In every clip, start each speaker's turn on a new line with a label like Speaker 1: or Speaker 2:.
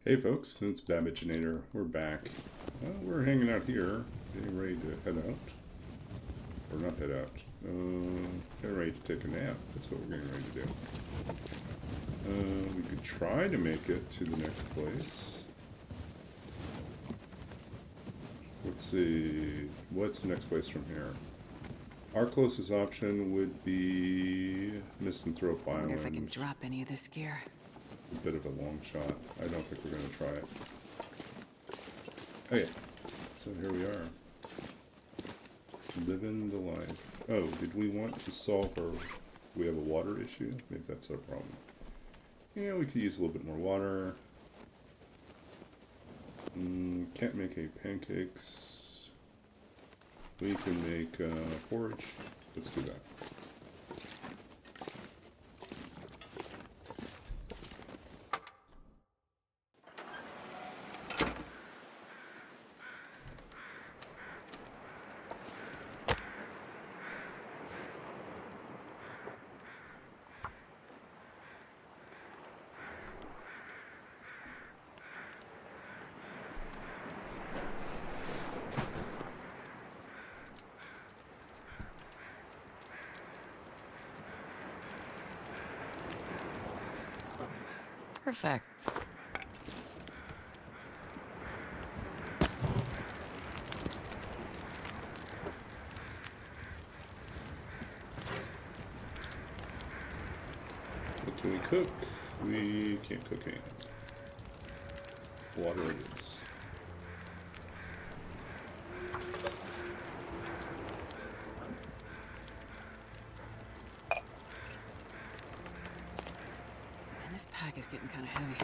Speaker 1: Hey folks, it's Babbaginator. We're back. We're hanging out here, getting ready to head out. Or not head out. Getting ready to take a nap. That's what we're getting ready to do. We could try to make it to the next place. Let's see. What's the next place from here? Our closest option would be Misanthrope
Speaker 2: I wonder if I
Speaker 1: Island.
Speaker 2: can drop any of this gear.
Speaker 1: A bit of a long shot. I don't think we're going to try it. Okay, so here we are. Living the life. Oh, did we want to solve our... We have a water issue? Maybe that's our problem. Yeah, we could use a little bit more water. Can't make any pancakes. We can make porridge. Let's do that.
Speaker 2: Perfect.
Speaker 1: What can we cook? We can't cook anything. Water it is.
Speaker 2: And this pack is getting kind of heavy.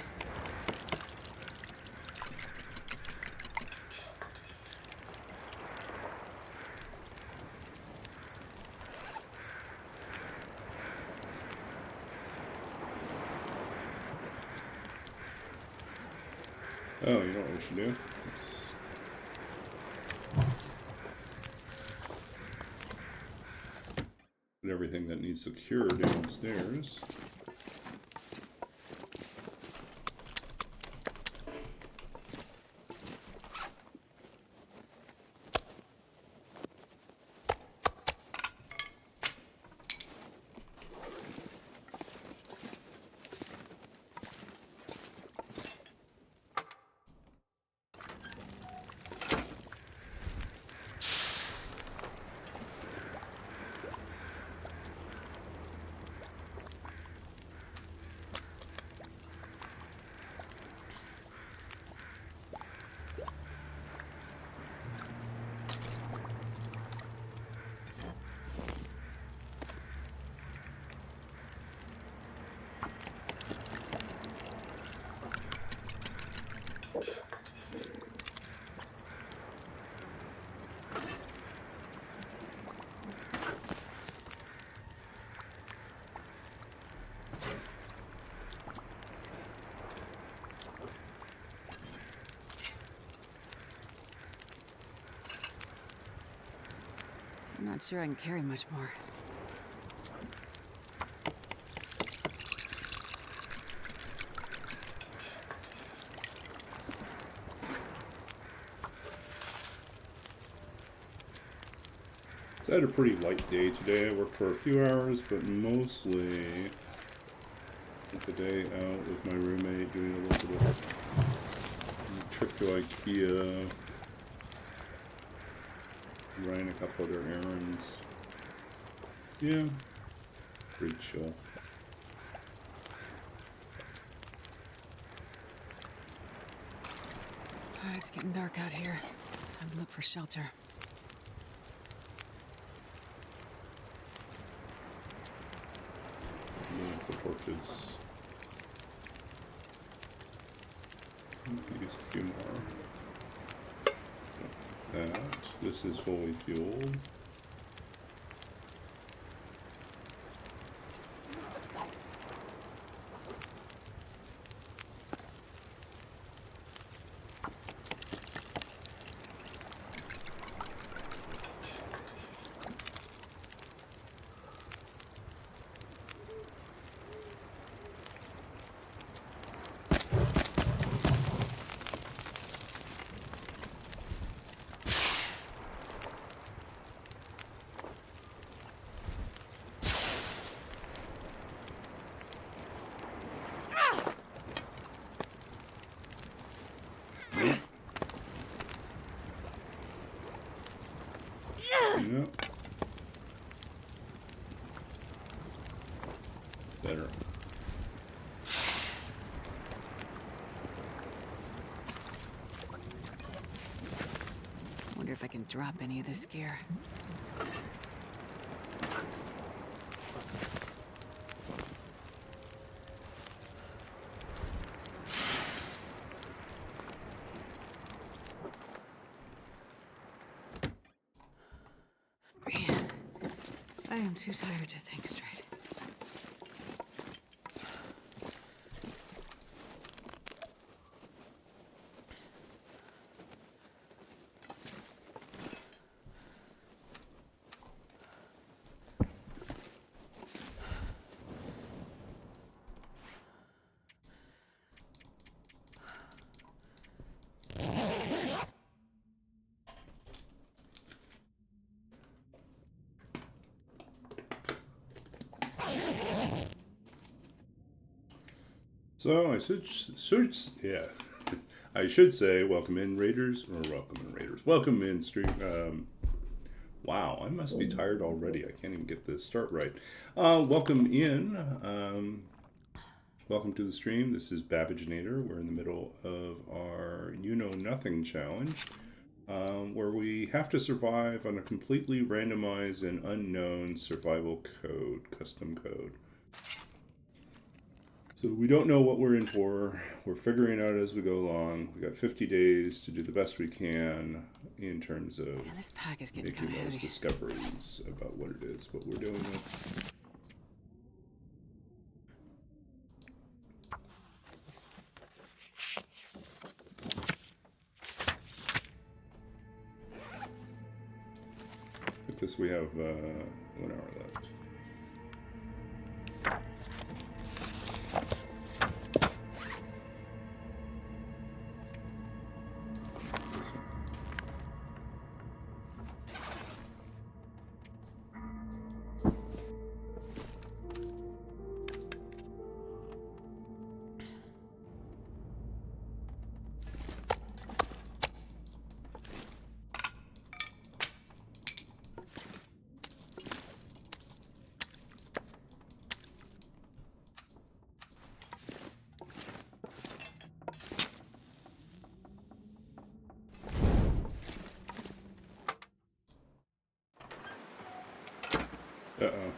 Speaker 1: Oh, you know what we should do? Put everything that needs secured downstairs.
Speaker 2: I'm not sure I can carry much more.
Speaker 1: So I had a pretty light day today. I worked for a few hours, but mostly the day out with my roommate doing a little bit of a trip to IKEA, running a couple other errands. Yeah, pretty chill.
Speaker 2: Alright, it's getting dark out here. Time to look for shelter.
Speaker 1: The torches. Use a few more. That. This is fully fueled.
Speaker 2: Wonder if I can drop any of this gear. Man, I am too tired to think straight.
Speaker 1: So I should say welcome in Raiders, welcome in stream. Wow, I must be tired already. I can't even get this start right. Welcome in. Welcome to the stream. This is Babbaginator. We're in the middle of our You Know Nothing challenge, where we have to survive on a completely randomized and unknown survival code, custom code. So we don't know what we're in for. We're figuring out as we go along. We got 50 days to do the best we can in terms of
Speaker 2: This pack is getting
Speaker 1: making
Speaker 2: kind of
Speaker 1: those
Speaker 2: heavy.
Speaker 1: discoveries about what it is, what we're dealing with. With this, we have 1 hour left. Uh-oh.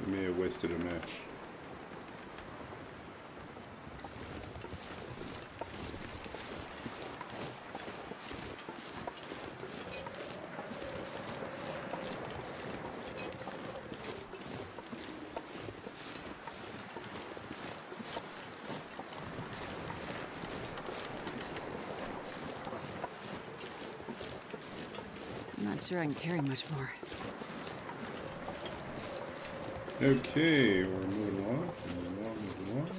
Speaker 1: We may have wasted a match.
Speaker 2: I'm not sure I can carry much more.
Speaker 1: Okay, we're moving along, moving along, moving along.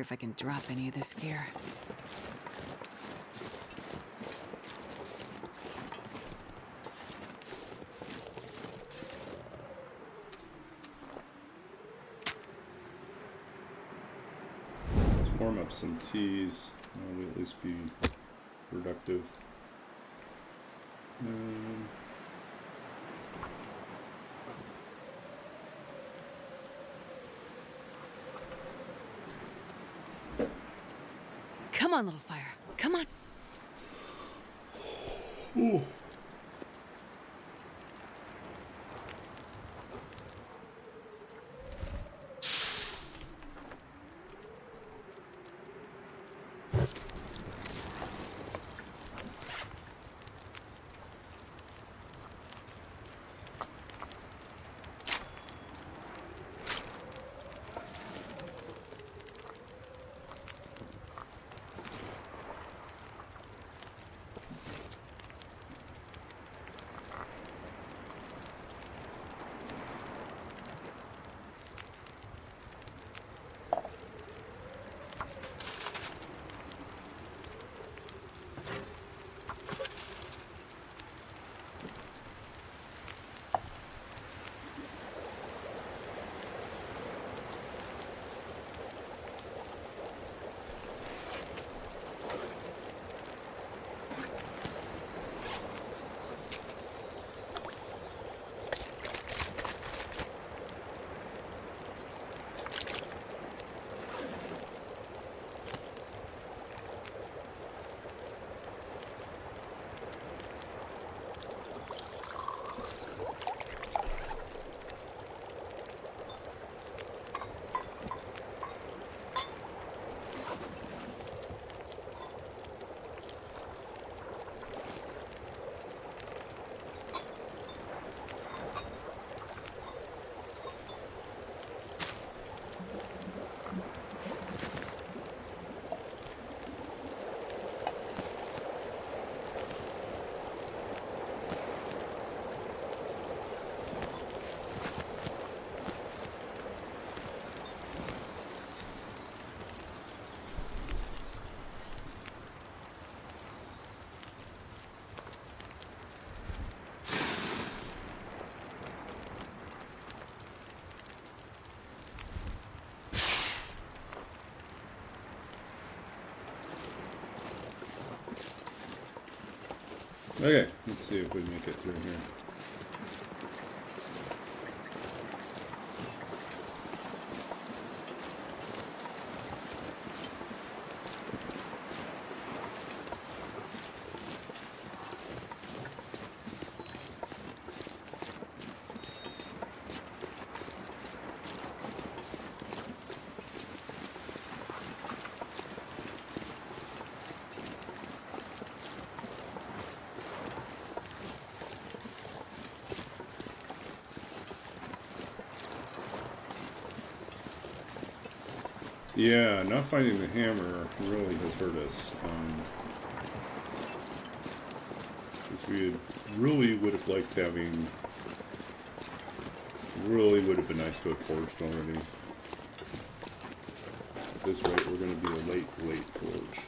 Speaker 2: if I can drop any of this gear.
Speaker 1: Let's warm up some teas. That'll at least be productive.
Speaker 2: Come on, little fire. Come on.
Speaker 1: Ooh. Okay, let's see if we make it through here. Yeah, not finding the hammer really has hurt us. Because we really would have liked having... Really would have been nice to have forged already. At this rate, we're going to be a late forge.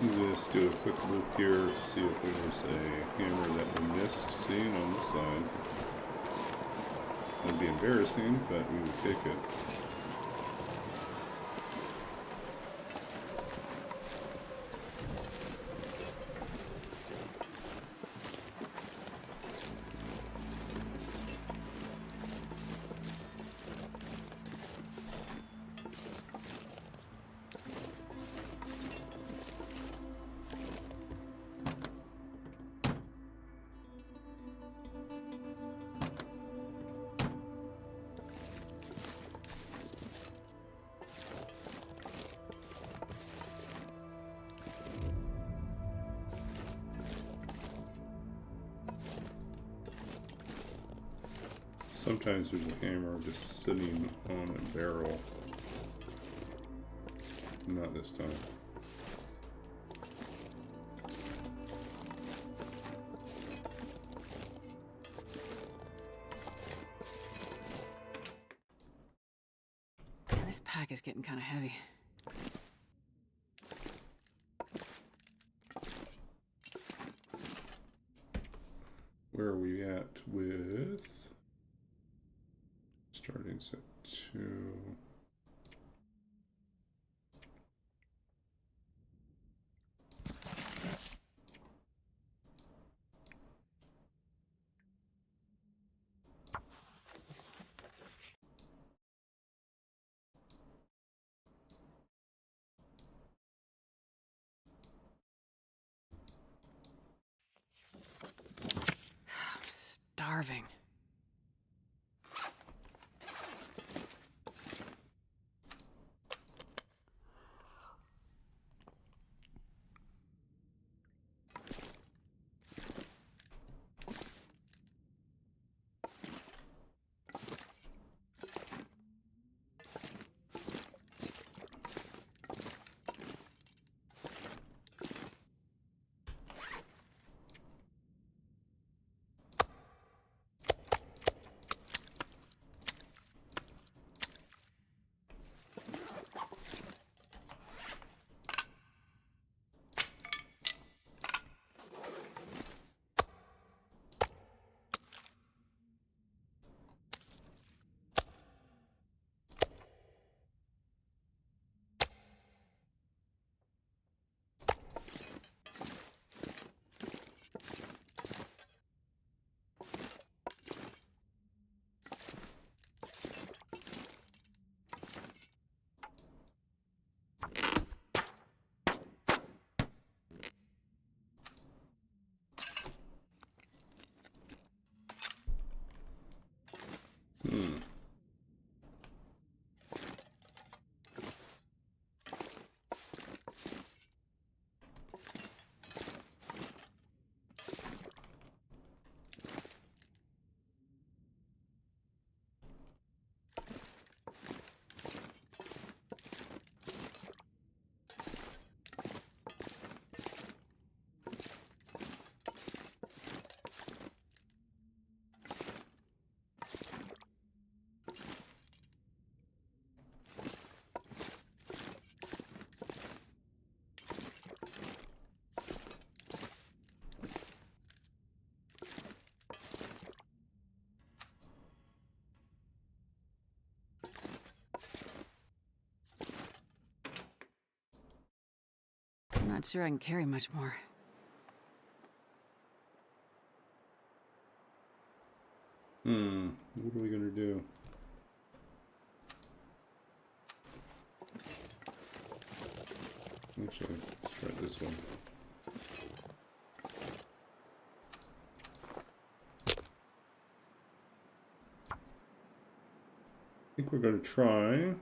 Speaker 1: Just do a quick look here to see if there was a hammer that we missed seeing on the side. That'd be embarrassing, but we would take it. Sometimes there's a hammer just sitting on a barrel. Not this time.
Speaker 2: Man, this pack is getting kind of heavy.
Speaker 1: Where are we at with starting set 2?
Speaker 2: I'm starving. I'm not sure I can carry much more.
Speaker 1: What are we gonna do? Actually, let's try this one. I think we're gonna try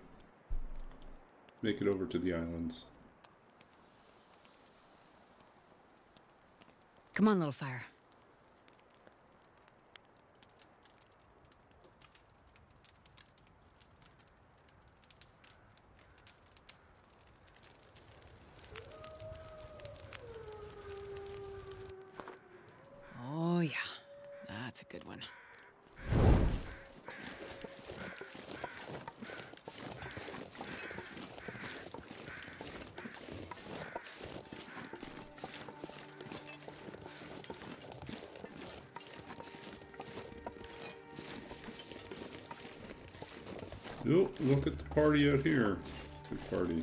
Speaker 1: make it over to the islands.
Speaker 2: Come on, little fire. Oh, yeah. That's a good one.
Speaker 1: Oh, look at the party out here. Good party.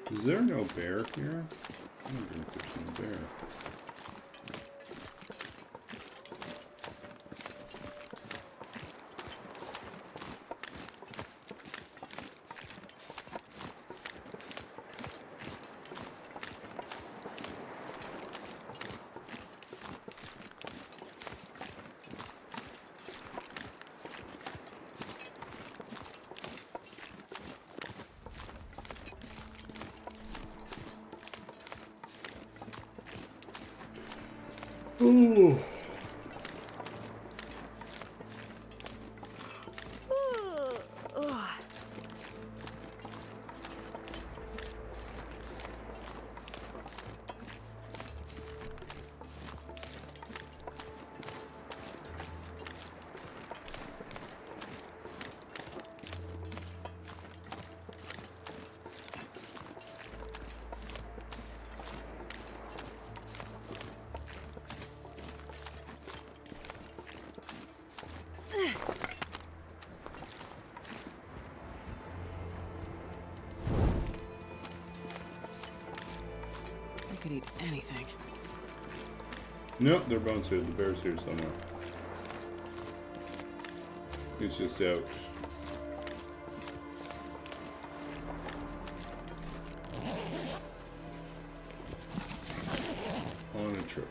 Speaker 1: Is there no bear here? I don't think there's no bear. Ooh.
Speaker 2: I could eat anything.
Speaker 1: Nope, they're bones here. The bear's here somewhere. He's just out. On a trip.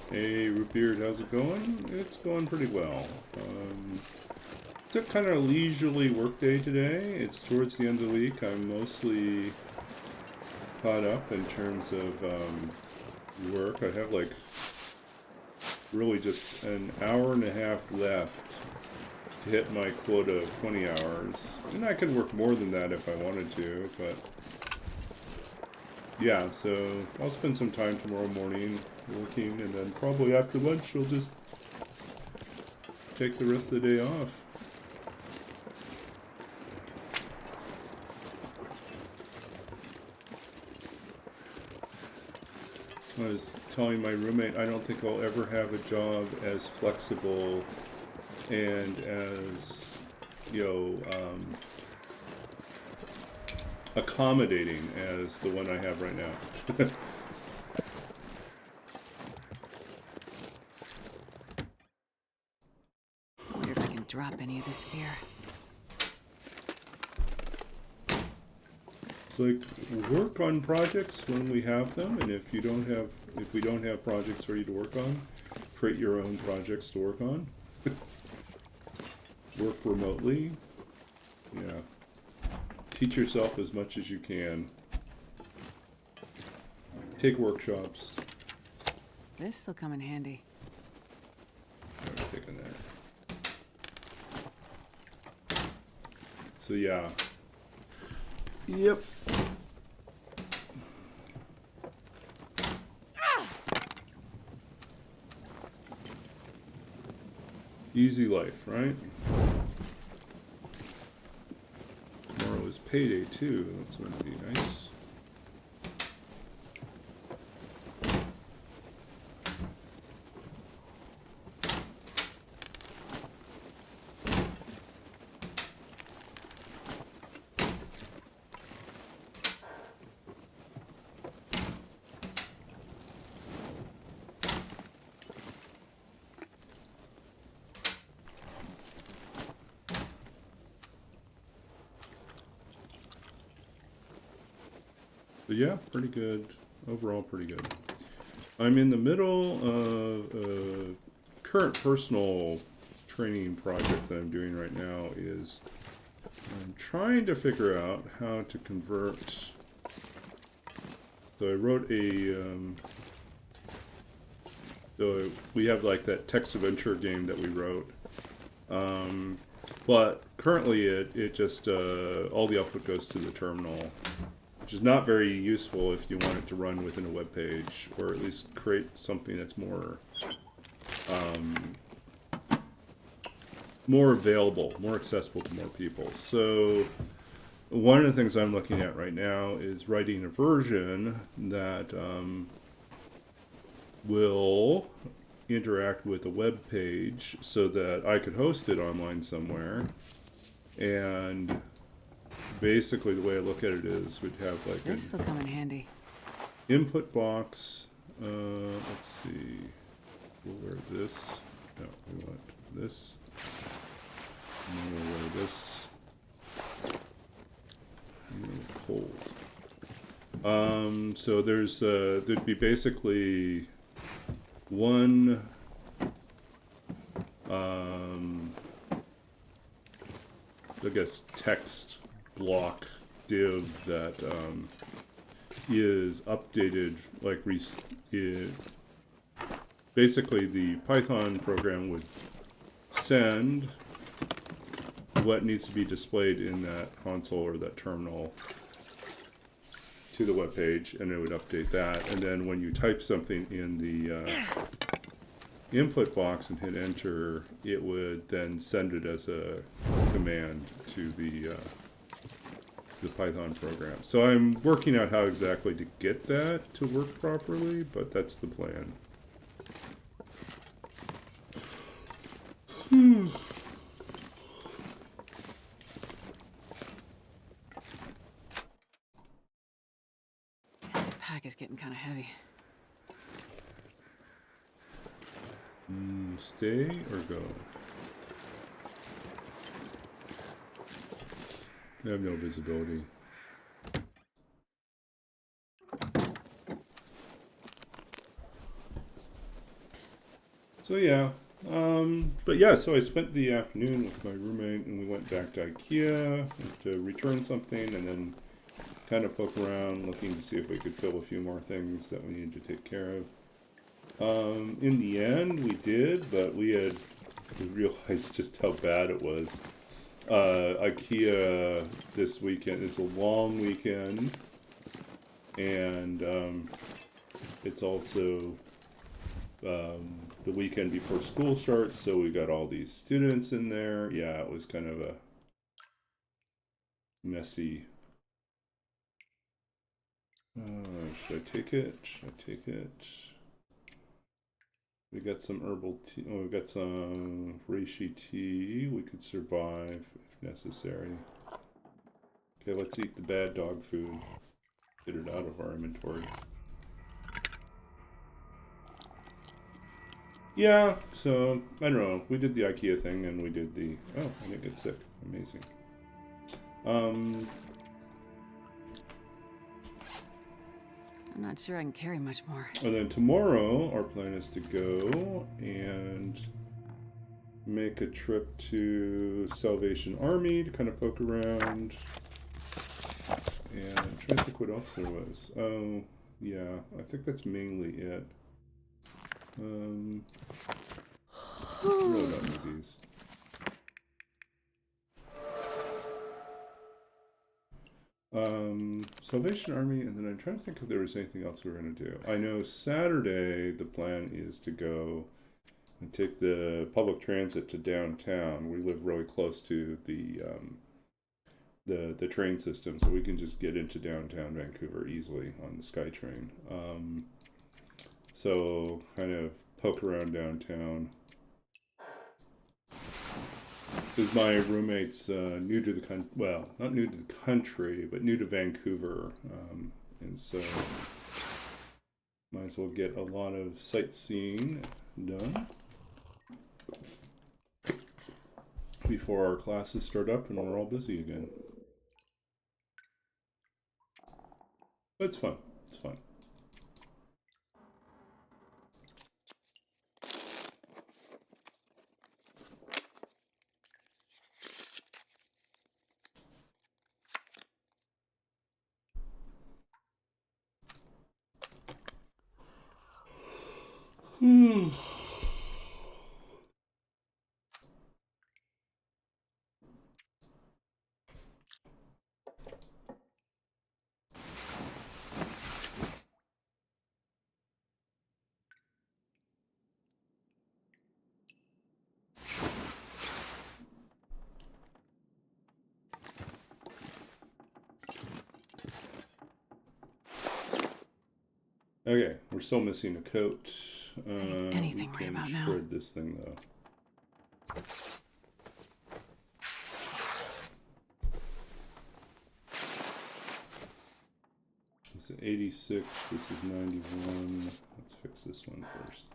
Speaker 1: Hey, Rootbeard, how's it going? It's going pretty well. It's a kind of leisurely work day today. It's towards the end of the week. I'm mostly caught up in terms of work. I have like really just an hour and a half left to hit my quota of 20 hours. And I could work more than that if I wanted to, but yeah, so I'll spend some time tomorrow morning working, and then probably after lunch I'll just take the rest of the day off. I was telling my roommate I don't think I'll ever have a job as flexible and as, you know, accommodating as the one I have right now.
Speaker 2: Wonder if I can drop any of this gear.
Speaker 1: It's like work on projects when we have them, and if we don't have projects ready to work on, create your own projects to work on. Work remotely. Yeah. Teach yourself as much as you can. Take workshops.
Speaker 2: This'll come in handy.
Speaker 1: I'm taking that. So yeah. Yep. Easy life, right? Tomorrow is payday too. That's going to be nice. But yeah, pretty good. Overall, pretty good. I'm in the middle of a current personal training project that I'm doing right now is I'm trying to figure out how to convert. So I wrote so we have like that text adventure game that we wrote. But currently it just, all the output goes to the terminal, which is not very useful if you want it to run within a web page, or at least create something that's more more available, more accessible to more people. So one of the things I'm looking at right now is writing a version that will interact with a web page so that I could host it online somewhere. And basically the way I look at it is we'd have like
Speaker 2: This'll come in handy.
Speaker 1: input box. Let's see. We'll wear this. No, we want this. And then we'll wear this. And then cold. So there'd be basically one I guess text block div that is updated, like basically the Python program would send what needs to be displayed in that console or that terminal to the web page, and it would update that. And then when you type something in the input box and hit enter, it would then send it as a command to the Python program. So I'm working out how exactly to get that to work properly, but that's the plan.
Speaker 2: This pack is getting kind of heavy.
Speaker 1: Stay or go? I have no visibility. So yeah, but yeah, so I spent the afternoon with my roommate and we went back to IKEA to return something and then kind of poke around looking to see if we could fill a few more things that we needed to take care of. In the end we did, but we realized just how bad it was. IKEA this weekend is a long weekend, and it's also the weekend before school starts, so we got all these students in there. Yeah, it was kind of a messy Should I take it? Should I take it? We got some herbal tea. Oh, we got some reishi tea. We could survive if necessary. Okay, let's eat the bad dog food. Get it out of our inventory. Yeah, so, I don't know. We did the IKEA thing and we did the... Oh, I didn't get sick. Amazing.
Speaker 2: I'm not sure I can carry much more.
Speaker 1: And then tomorrow, our plan is to go and make a trip to Salvation Army to kind of poke around. And I'm trying to think what else there was. Oh, yeah, I think that's mainly it. I really don't need these. Salvation Army, and then I'm trying to think if there was anything else we were going to do. I know Saturday the plan is to go and take the public transit to downtown. We live really close to the train system, so we can just get into downtown Vancouver easily on the SkyTrain. So kind of poke around downtown. Because my roommate's new to the country, well, not new to the country, but new to Vancouver, and so might as well get a lot of sightseeing done before our classes start up and we're all busy again. But it's fun. It's fun. Okay, we're still missing a coat.
Speaker 2: Anything right about now.
Speaker 1: Shred this thing though. This is 86. This is 91. Let's fix this one first.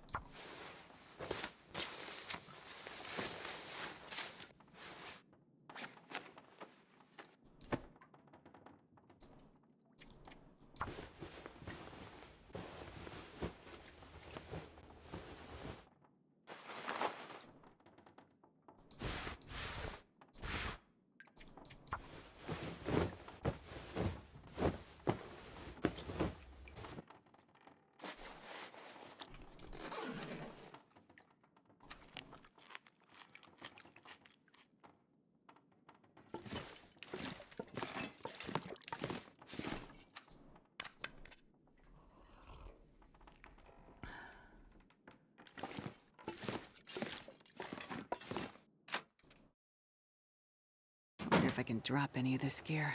Speaker 2: If I can drop any of this gear.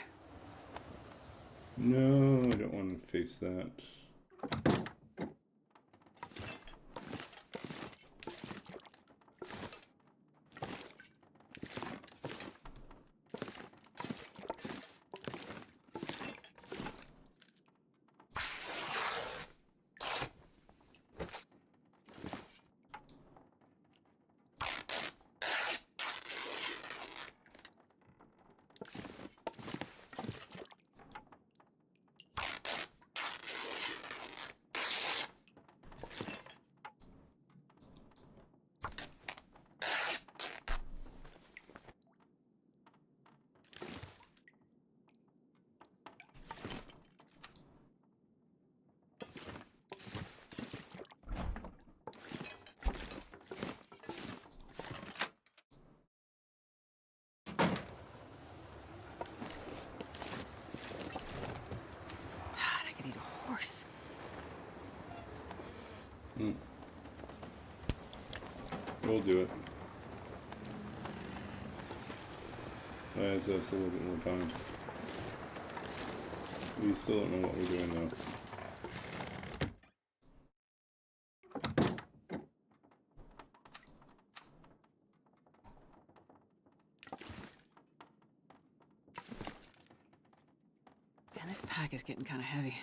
Speaker 1: No, I don't want to face that. We'll do it. Buys us a little bit more time. We still don't know what we're doing though.
Speaker 2: Man, this pack is getting kind of heavy.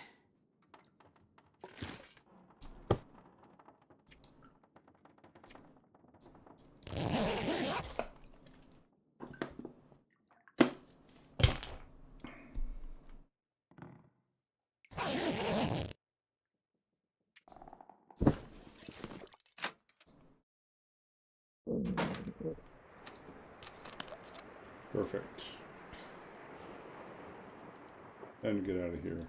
Speaker 1: Perfect. Time to get out of here.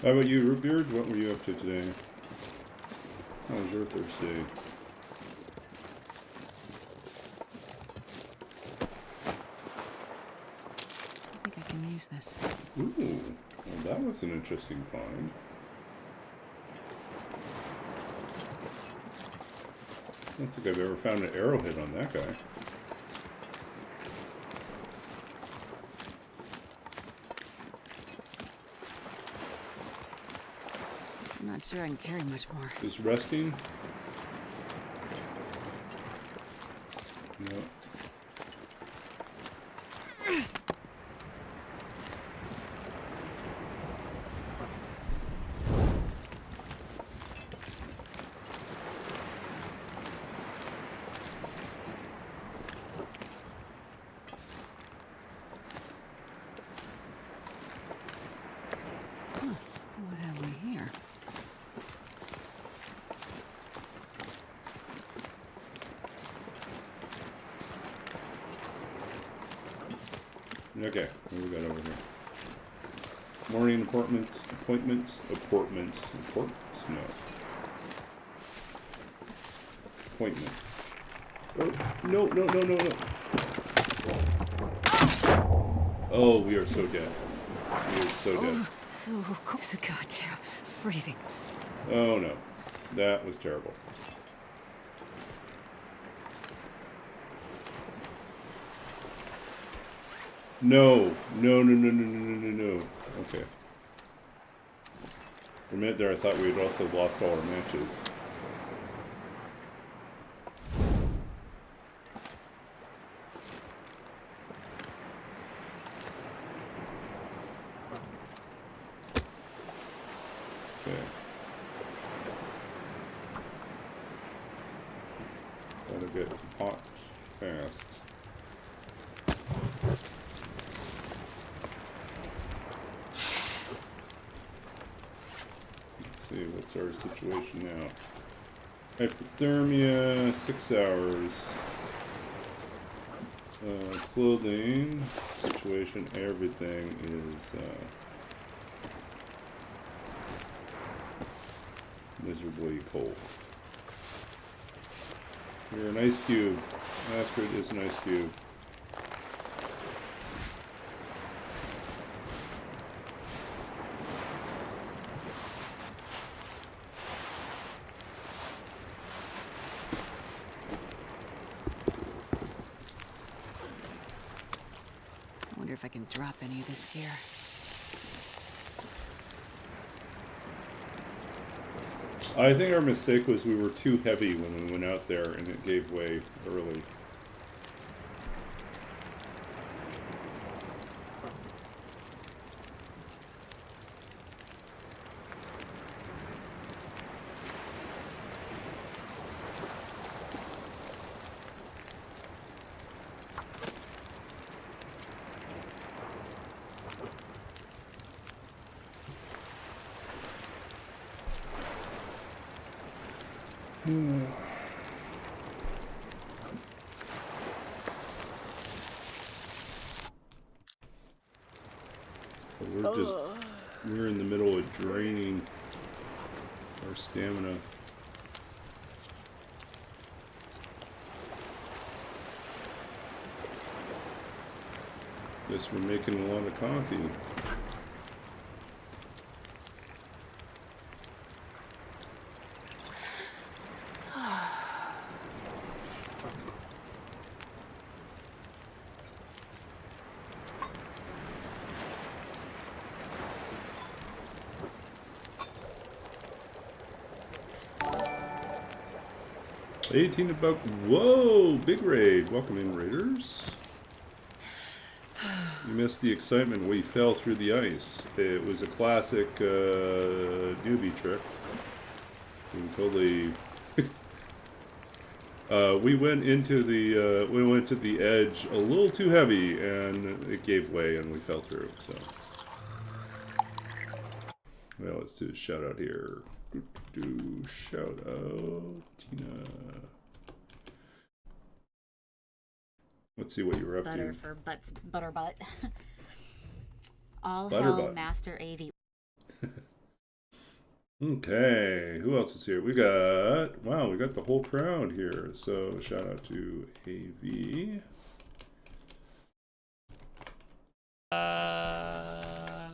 Speaker 1: How about you, Rootbeard? What were you up to today? How was your Thursday?
Speaker 2: I think I can use this.
Speaker 1: Ooh, well, that was an interesting find. I don't think I've ever found an arrowhead on that guy.
Speaker 2: I'm not sure I can carry much more.
Speaker 1: Is resting? No.
Speaker 2: What have we here?
Speaker 1: Okay, what do we got over here? Morning appointments, appointments. No. Appointment. Oh, no. Oh, we are so dead. We are so dead.
Speaker 2: Oh, so cold. Goddamn, freezing.
Speaker 1: Oh no, that was terrible. No. Okay. For a minute there, I thought we had also lost all our matches. Okay. Gotta get hot fast. See, what's our situation now? Hypothermia, 6 hours. Clothing, situation, everything is miserably cold. You're an ice cube. Astrid is an ice cube.
Speaker 2: I wonder if I can drop any of this gear.
Speaker 1: I think our mistake was we were too heavy when we went out there and it gave way early. But we're in the middle of draining our stamina. Guess we're making a lot of coffee. 18 about. Whoa! Big raid. Welcome in, raiders. You missed the excitement. We fell through the ice. It was a classic newbie trick. We totally. We went into the edge a little too heavy, and it gave way, and we fell through. So, well, let's do a shout out here. Shout out, Tina. Let's see what you were up
Speaker 3: Butter
Speaker 1: to.
Speaker 3: for butts, butter butt. All
Speaker 1: Butter
Speaker 3: hell,
Speaker 1: butt.
Speaker 3: Master AV.
Speaker 1: Okay, who else is here? We got, wow, we got the whole crowd here. So shout out to AV.
Speaker 4: Ah!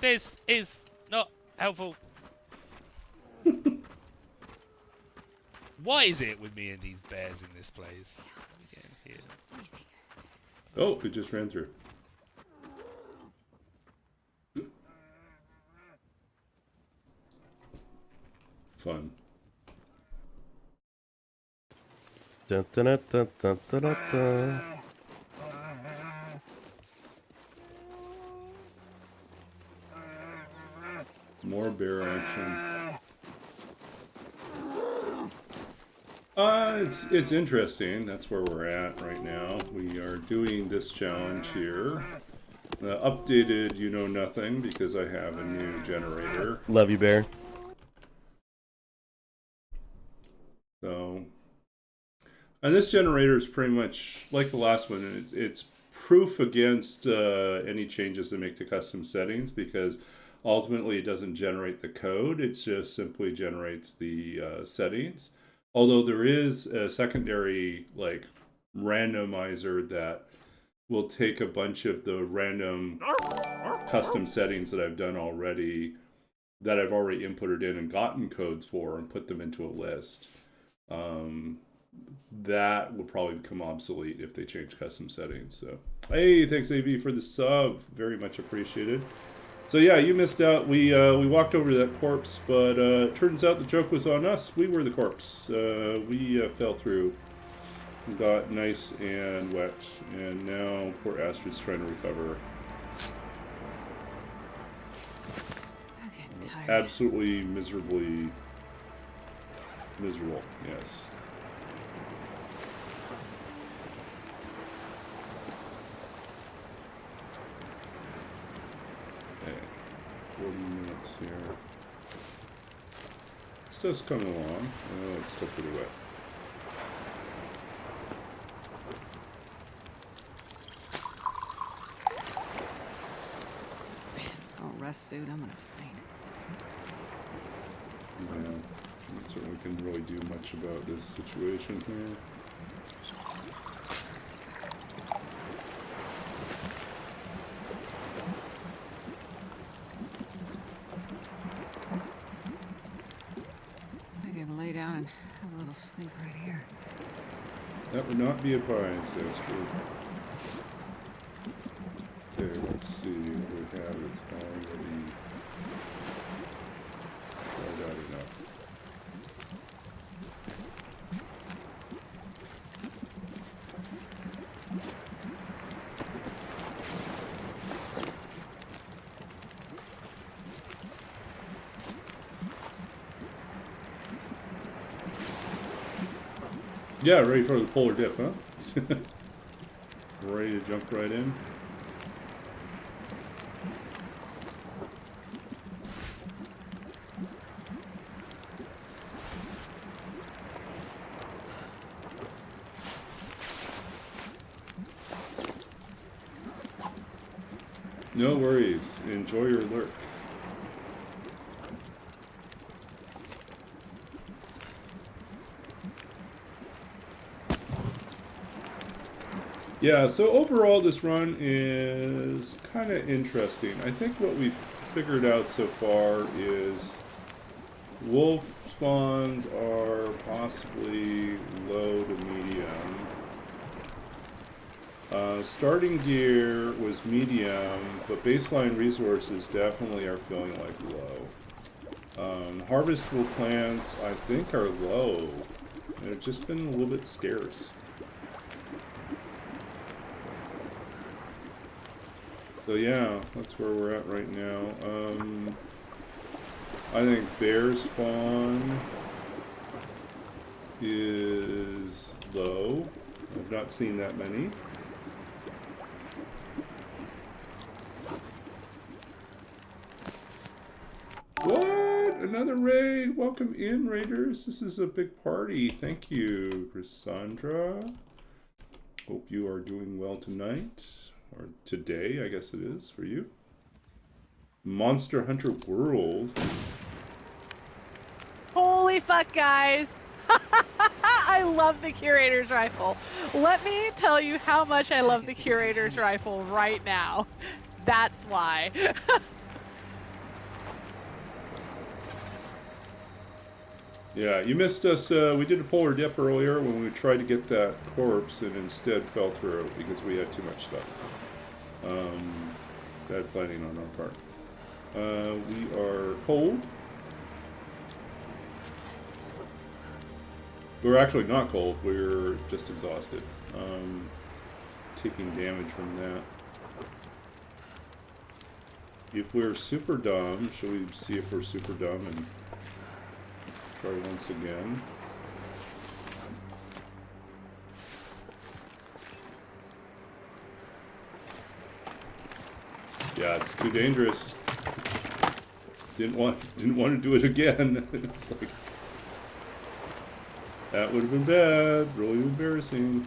Speaker 4: This is not helpful. What is it with me and these bears in this place? Let me get in here.
Speaker 1: Oh, it just ran through. Fun.
Speaker 5: Dun, dun, dun, dun, dun, dun, dun, dun.
Speaker 1: More bear action. It's interesting. That's where we're at right now. We are doing this challenge here. Updated, you know nothing, because I have a new generator.
Speaker 5: Love you, Bear.
Speaker 1: So, and this generator is pretty much like the last one. It's proof against any changes they make to custom settings, because ultimately it doesn't generate the code. It just simply generates the settings. Although there is a secondary like randomizer that will take a bunch of the random custom settings that I've done already, that I've already inputted in and gotten codes for, and put them into a list. That will probably become obsolete if they change custom settings. So, hey, thanks AV for the sub, very much appreciated. So yeah, you missed out. We walked over to that corpse, but turns out the joke was on us. We were the corpse. We fell through, got nice and wet, and now poor Astrid's trying to recover.
Speaker 2: I'm getting tired.
Speaker 1: Absolutely miserable. Yes. Okay, 40 minutes here. Stuff's coming along. Oh, it's still pretty wet.
Speaker 2: Oh, rest suit. I'm gonna faint.
Speaker 1: Yeah, not certain we can really do much about this situation here.
Speaker 2: I can lay down and have a little sleep right here.
Speaker 1: That would not be a prize, that's true. Okay, let's see what we have. It's already dried out enough. Yeah, ready for the polar dip, huh? Ready to jump right in. No worries. Enjoy your lurk. Yeah, so overall this run is kind of interesting. I think what we've figured out so far is wolf spawns are possibly low to medium. Starting gear was medium, but baseline resources definitely are feeling like low. Harvestable plants, I think, are low. They've just been a little bit scarce. So yeah, that's where we're at right now. I think bear spawn is low. I've not seen that many. What? Another raid? Welcome in, raiders. This is a big party. Thank you, Cassandra. Hope you are doing well tonight. Or today, I guess it is for you. Monster Hunter World.
Speaker 3: Holy fuck, guys! I love the Curator's Rifle. Let me tell you how much I love the Curator's Rifle right now. That's why.
Speaker 1: Yeah, you missed us. We did a polar dip earlier when we tried to get that corpse and instead fell through because we had too much stuff. Bad planning on our part. We are cold. We're actually not cold. We're just exhausted. Taking damage from that. If we're super dumb, shall we see if we're super dumb and try once again? Yeah, it's too dangerous. Didn't want to do it again. It's like that would have been bad, really embarrassing.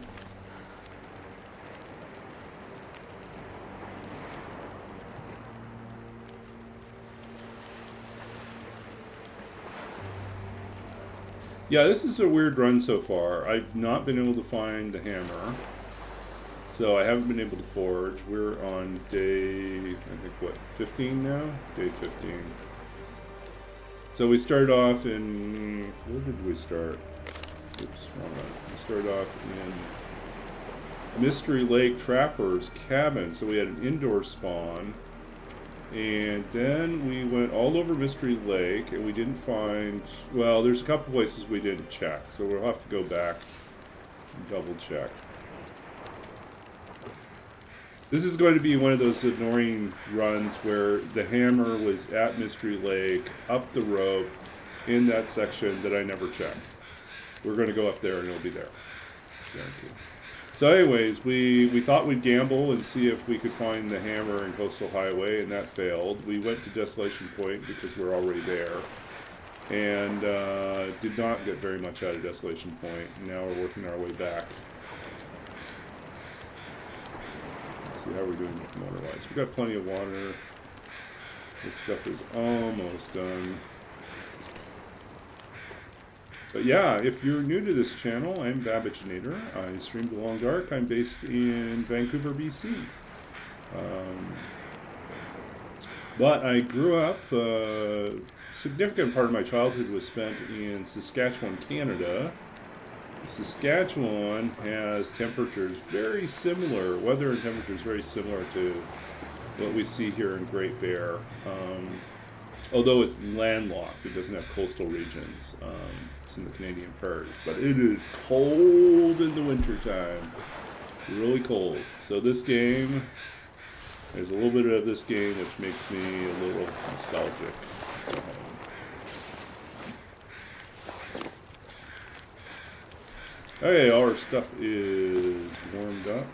Speaker 1: Yeah, this is a weird run so far. I've not been able to find the hammer. So I haven't been able to forge. We're on day, I think, what, 15 now? Day 15. So we started off in, where did we start? Oops, wrong one. We started off in Mystery Lake Trapper's cabin. So we had an indoor spawn. And then we went all over Mystery Lake and we didn't find, well, there's a couple places we didn't check. So we'll have to go back and double check. This is going to be one of those annoying runs where the hammer was at Mystery Lake, up the rope, in that section that I never checked. We're going to go up there and it'll be there. Guaranteed. So anyways, we thought we'd gamble and see if we could find the hammer in Coastal Highway, and that failed. We went to Desolation Point because we're already there. And did not get very much out of Desolation Point. Now we're working our way back. See how we're doing water-wise. We've got plenty of water. This stuff is almost done. But yeah, if you're new to this channel, I'm Babbaginator. I stream to Long Dark. I'm based in Vancouver, BC. But I grew up, a significant part of my childhood was spent in Saskatchewan, Canada. Saskatchewan has temperatures very similar, weather and temperatures very similar to what we see here in Great Bear. Although it's landlocked, it doesn't have coastal regions. It's in the Canadian prairies, but it is cold in the wintertime. Really cold. So this game, there's a little bit of this game which makes me a little nostalgic. Okay, all our stuff is warmed up.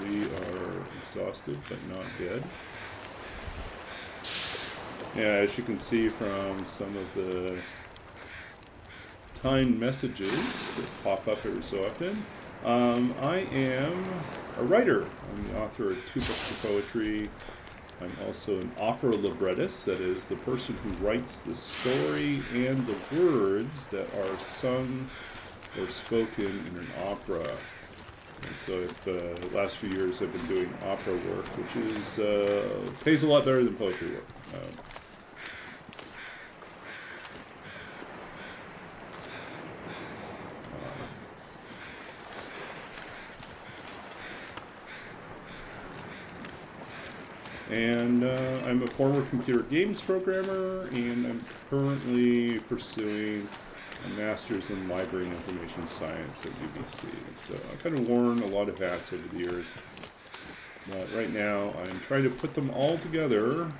Speaker 1: We are exhausted, but not dead. Yeah, as you can see from some of the timed messages that pop up every so often, I am a writer. I'm the author of 2 books of poetry. I'm also an opera librettist, that is, the person who writes the story and the words that are sung or spoken in an opera. And so the last few years I've been doing opera work, which is pays a lot better than poetry work. And I'm a former computer games programmer, and I'm currently pursuing a master's in library and information science at UBC. So I've kind of worn a lot of hats over the years. But right now I'm trying to put them all together,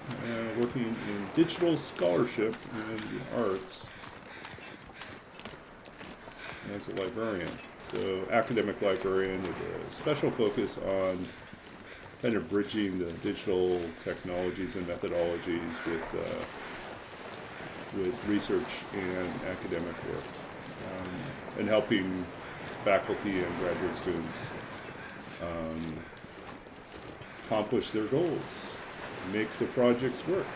Speaker 1: working in digital scholarship and the arts as a librarian. So academic librarian with a special focus on kind of bridging the digital technologies and methodologies with research and academic work, and helping faculty and graduate students accomplish their goals, make the projects work,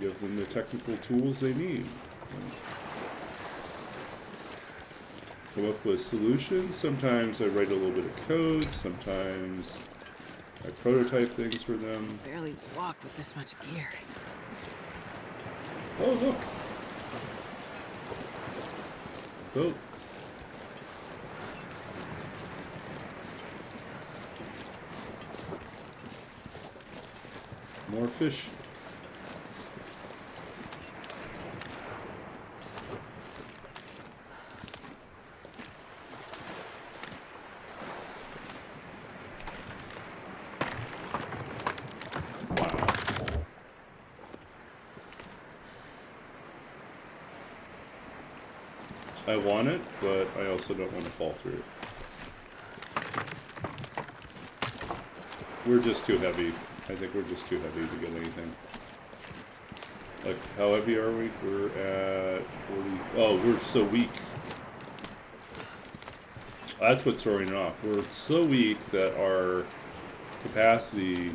Speaker 1: give them the technical tools they need. Come up with solutions. Sometimes I write a little bit of code, sometimes I prototype things for them.
Speaker 2: Barely walk with this much gear.
Speaker 1: Oh, look! Boat. More fish. I want it, but I also don't want to fall through. We're just too heavy. I think we're just too heavy to get anything. Like, how heavy are we? We're at 40. Oh, we're so weak. That's what's throwing it off. We're so weak that our capacity,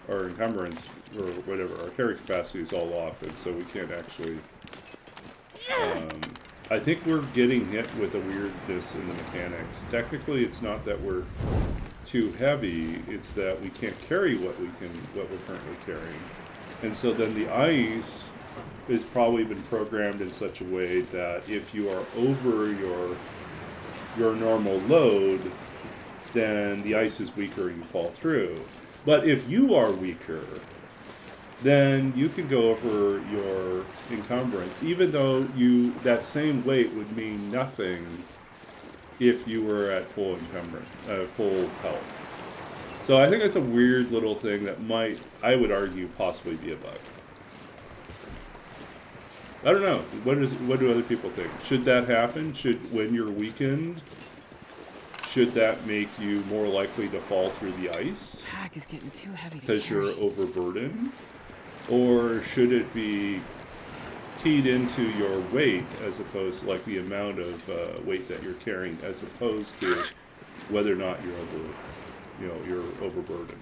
Speaker 1: our encumbrance, or whatever, our carry capacity is all off, and so we can't actually... I think we're getting hit with a weirdness in the mechanics. Technically, it's not that we're too heavy, it's that we can't carry what we're currently carrying. And so then the ice has probably been programmed in such a way that if you are over your normal load, then the ice is weaker and you fall through. But if you are weaker, then you could go over your encumbrance, even though that same weight would mean nothing if you were at full encumbrance, full health. So I think that's a weird little thing that might, I would argue, possibly be a bug. I don't know. What do other people think? Should that happen? When you're weakened, should that make you more likely to fall through the ice?
Speaker 2: Pack is getting too heavy to
Speaker 1: Because
Speaker 2: carry.
Speaker 1: you're overburdened? Or should it be keyed into your weight as opposed to, like, the amount of weight that you're carrying, as opposed to whether or not you're overburdened?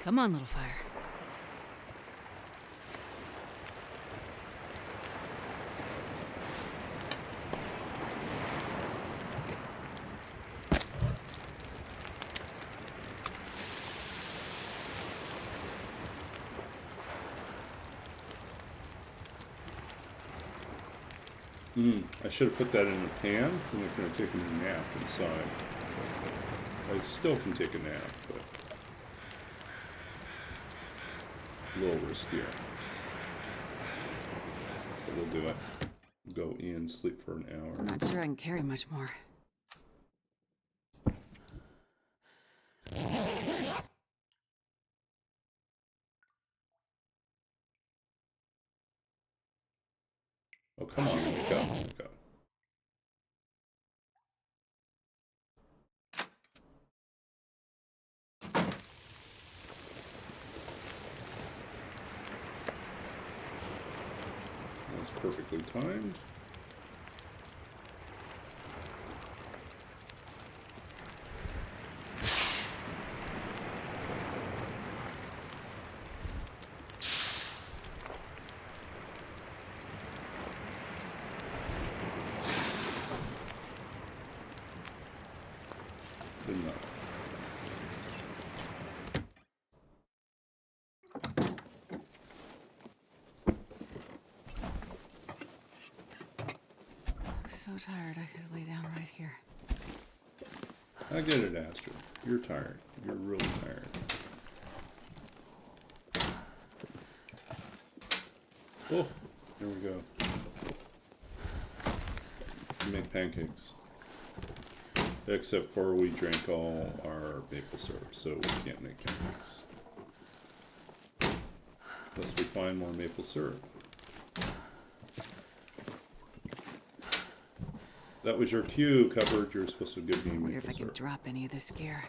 Speaker 2: Come on, little fire.
Speaker 1: I should have put that in a pan, and I could have taken a nap inside. I still can take a nap, but a little riskier. But we'll do it. Go in, sleep for an hour.
Speaker 2: I'm not sure I can carry much more.
Speaker 1: Oh, come on, wake up, wake up. That's perfectly timed. Good enough.
Speaker 2: I'm so tired I could lay down right here.
Speaker 1: I get it, Astrid. You're tired. You're really tired. Oh, here we go. We make pancakes. Except for we drank all our maple syrup, so we can't make pancakes. Unless we find more maple syrup. That was your cue, cupboard. You're supposed to give me
Speaker 2: I wonder
Speaker 1: maple
Speaker 2: if I can
Speaker 1: syrup.
Speaker 2: drop any of this gear.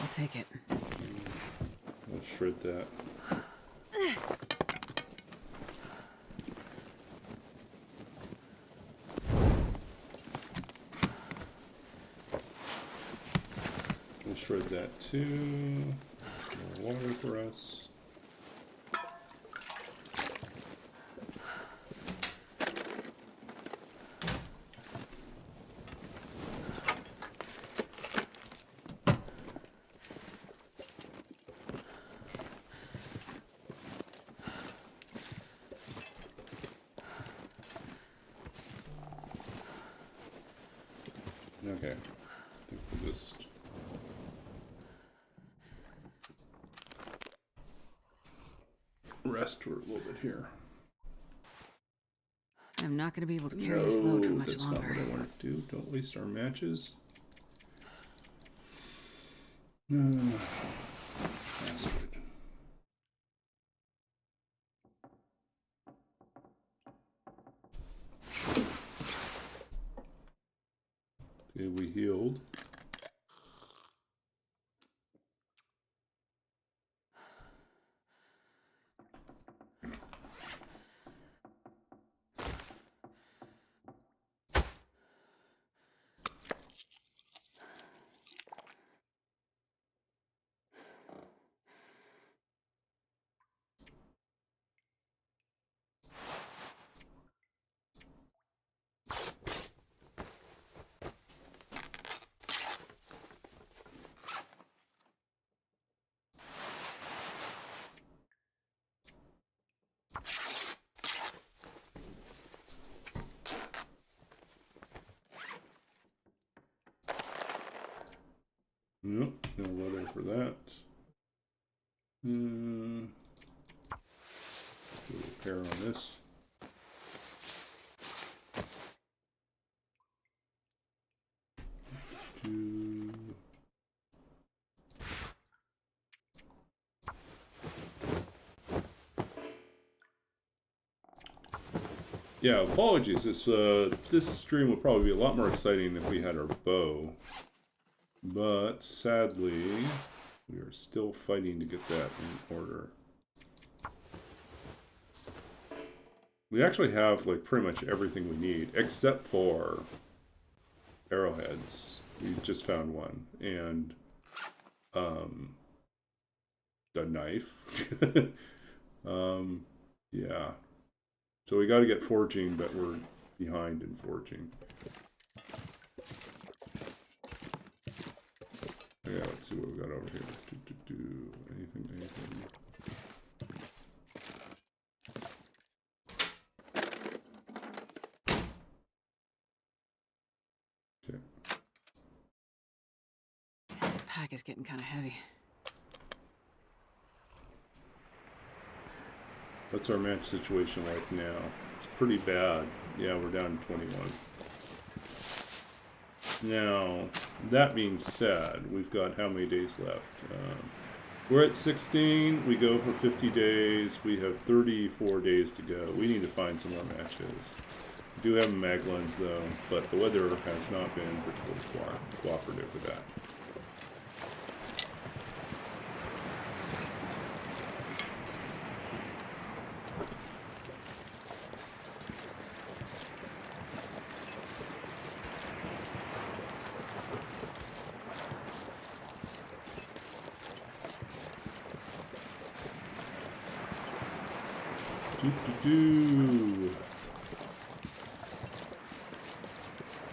Speaker 2: I'll take it.
Speaker 1: We'll shred that. We'll shred that too. More water for us. Okay, I think we'll just rest for a little bit here.
Speaker 2: I'm not going to be able to carry this load for much
Speaker 1: that's
Speaker 2: longer.
Speaker 1: not what I want to do. Don't waste our matches. Astrid. Okay, we healed. Nope, no water for that. Do a repair on this. Yeah, apologies. This stream would probably be a lot more exciting if we had our bow. But sadly, we are still fighting to get that in order. We actually have like pretty much everything we need, except for arrowheads. We just found one, and the knife. Yeah. So we got to get forging, but we're behind in forging. Yeah, let's see what we got over here. Anything. Okay.
Speaker 2: This pack is getting kind of heavy.
Speaker 1: What's our match situation like now? It's pretty bad. Yeah, we're down to 21. Now, that being said, we've got how many days left? We're at 16. We go for 50 days. We have 34 days to go. We need to find some more matches. We do have maglins, though, but the weather has not been particularly cooperative with that.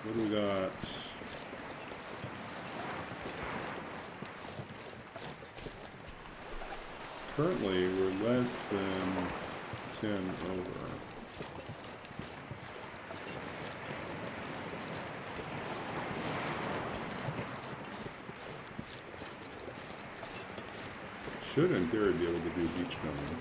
Speaker 1: What do we got? Currently, we're less than 10 over. Should, in theory, be able to do beach combing.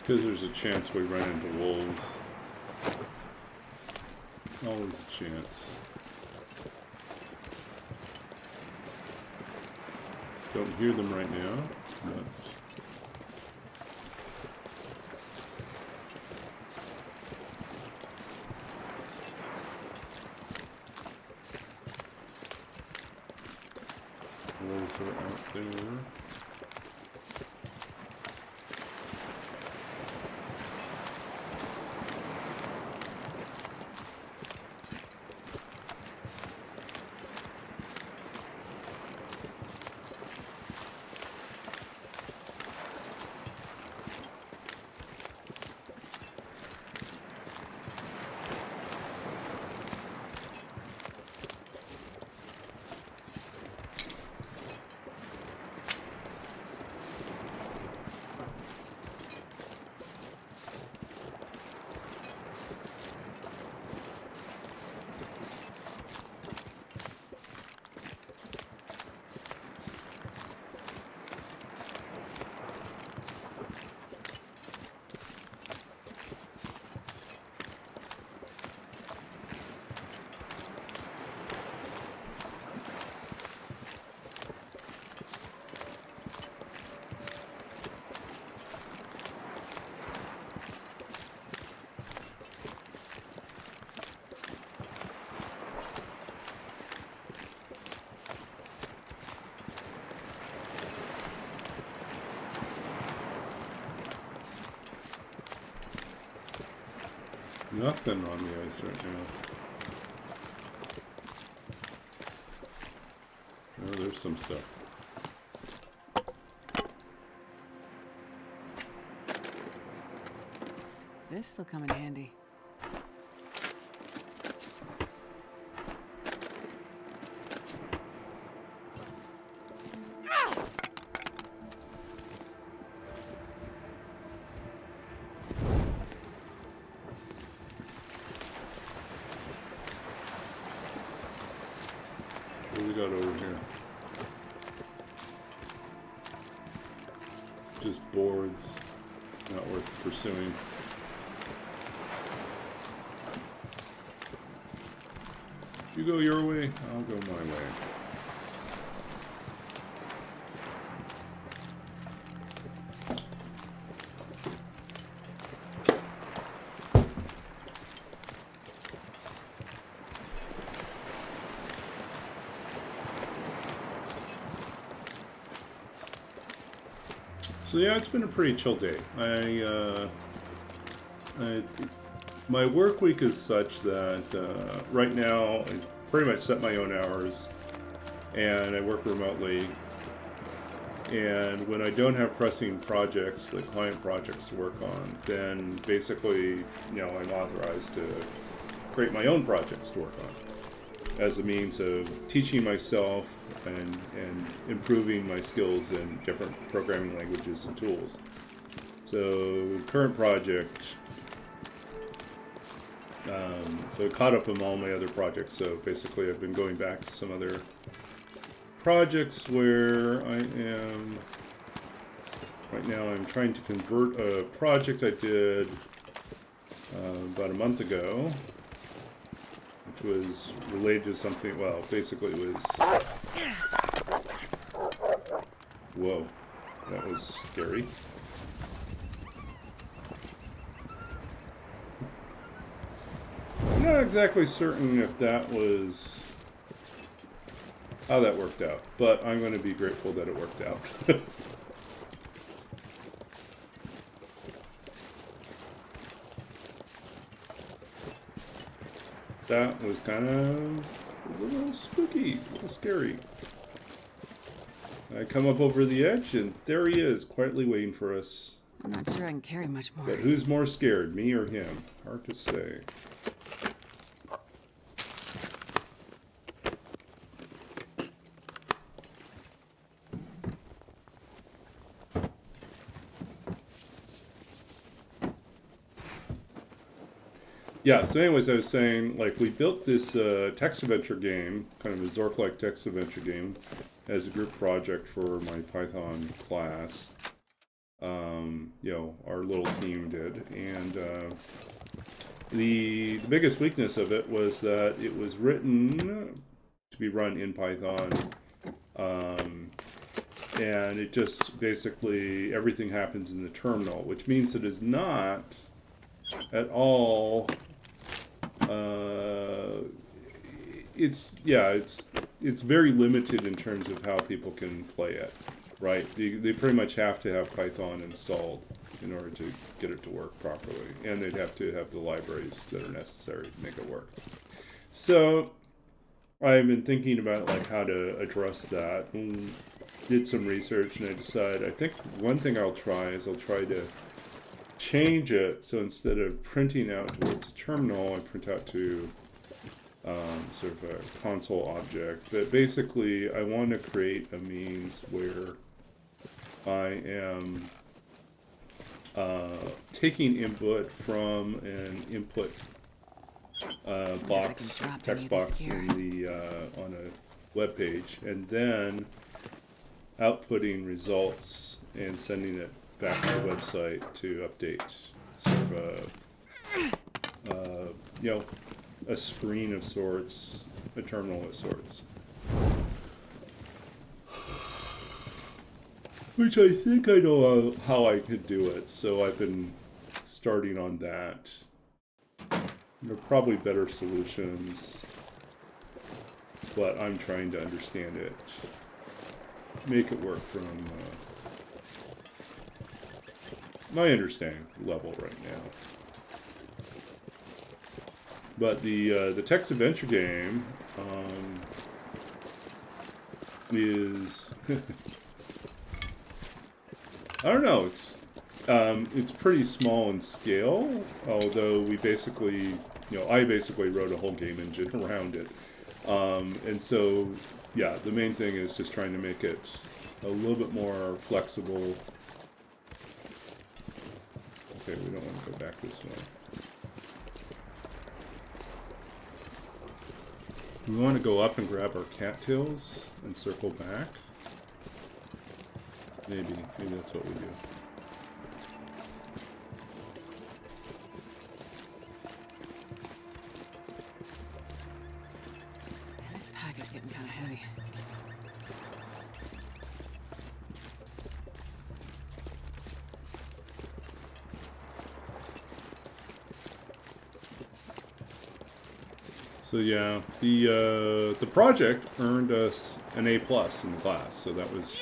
Speaker 1: Because there's a chance we run into wolves. Always a chance. Don't hear them right now, but... wolves are out there. Nothing on the ice right now. Oh, there's some stuff.
Speaker 2: This'll come in handy.
Speaker 1: What do we got over here? Just boards. Not worth pursuing. You go your way, I'll go my way. So yeah, it's been a pretty chill day. My work week is such that right now I pretty much set my own hours, and I work remotely. And when I don't have pressing projects, like client projects to work on, then basically, I'm authorized to create my own projects to work on as a means of teaching myself and improving my skills in different programming languages and tools. So current project, so I caught up on all my other projects. So basically I've been going back to some other projects where I am, right now I'm trying to convert a project I did about a month ago, which was related to something, well, basically it was, whoa, that was scary. I'm not exactly certain if that was how that worked out, but I'm going to be grateful that it worked out. That was kind of a little spooky, a little scary. I come up over the edge, and there he is, quietly waiting for us.
Speaker 2: I'm not sure I can carry much more.
Speaker 1: But who's more scared, me or him? Hard to say. Yeah, so anyways, I was saying, like, we built this text adventure game, kind of a Zork-like text adventure game, as a group project for my Python class. Our little team did. And the biggest weakness of it was that it was written to be run in Python. And it just basically, everything happens in the terminal, which means it is not at all... it's very limited in terms of how people can play it, right? They pretty much have to have Python installed in order to get it to work properly, and they'd have to have the libraries that are necessary to make it work. So I've been thinking about like how to address that, and did some research, and I decided I think one thing I'll try to change it, so instead of printing out towards a terminal, I print out to sort of a console object. But basically, I want to create a means where I am taking input from an input box, text box in the on a web page, and then outputting results and sending it back to the website to update, sort of a screen of sorts, a terminal of sorts. Which I think I know how I could do it, so I've been starting on that. There are probably better solutions, but I'm trying to understand it, make it work from my understanding level right now. But the text adventure game is I don't know. It's pretty small in scale, although we basically, I basically wrote a whole game engine around it, and so yeah, the main thing is just trying to make it a little bit more flexible. Okay, we don't want to go back this way. We want to go up and grab our cattails and circle back. Maybe that's what we do.
Speaker 2: Man, this pack is getting kind of heavy.
Speaker 1: So yeah, the project earned us an A+ in the class, so that was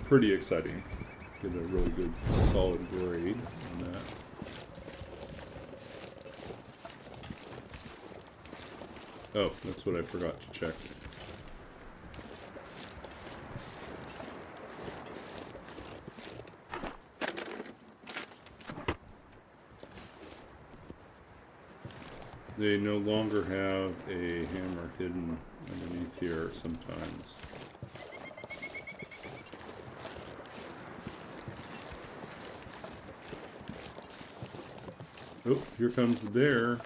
Speaker 1: pretty exciting. Get a really good, solid grade on that. Oh, that's what I forgot to check. They no longer have a hammer hidden underneath here sometimes. Oh, here comes the bear.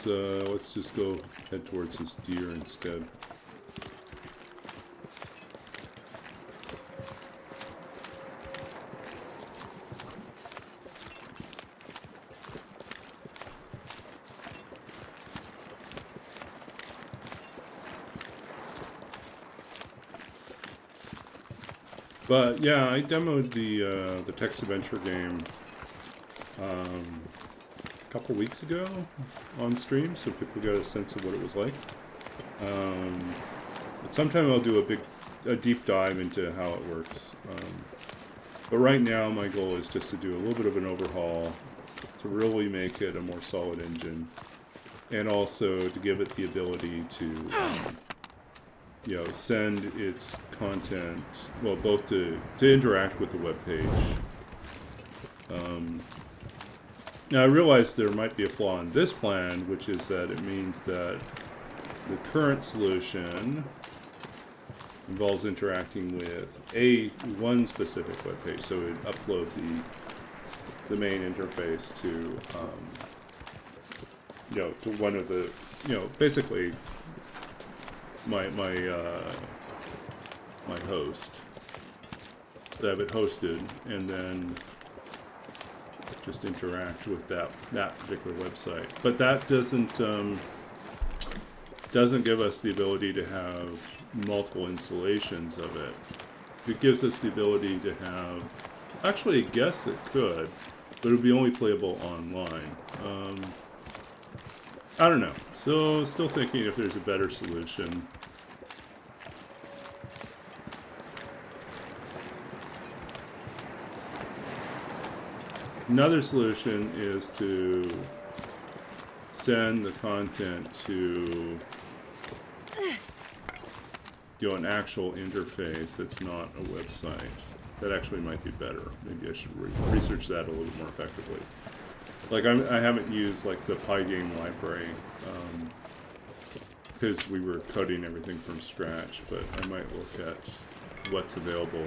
Speaker 1: Let's just go head towards this deer instead. But yeah, I demoed the text adventure game a couple weeks ago on stream, so people got a sense of what it was like. But sometime I'll do a deep dive into how it works. But right now, my goal is just to do a little bit of an overhaul to really make it a more solid engine, and also to give it the ability to you know, send its content, well, both to interact with the web page. Now I realize there might be a flaw in this plan, which is that it means that the current solution involves interacting with one specific web page, so it would upload the main interface to you know, to one of the, you know, basically my host, to have it hosted, and then just interact with that particular website. But that doesn't give us the ability to have multiple installations of it. It gives us the ability to have, actually I guess it could, but it would be only playable online. I don't know. So still thinking if there's a better solution. Another solution is to send the content to, you know, an actual interface that's not a website. That actually might be better. Maybe I should research that a little more effectively. Like I haven't used like the Pygame library because we were coding everything from scratch, but I might look at what's available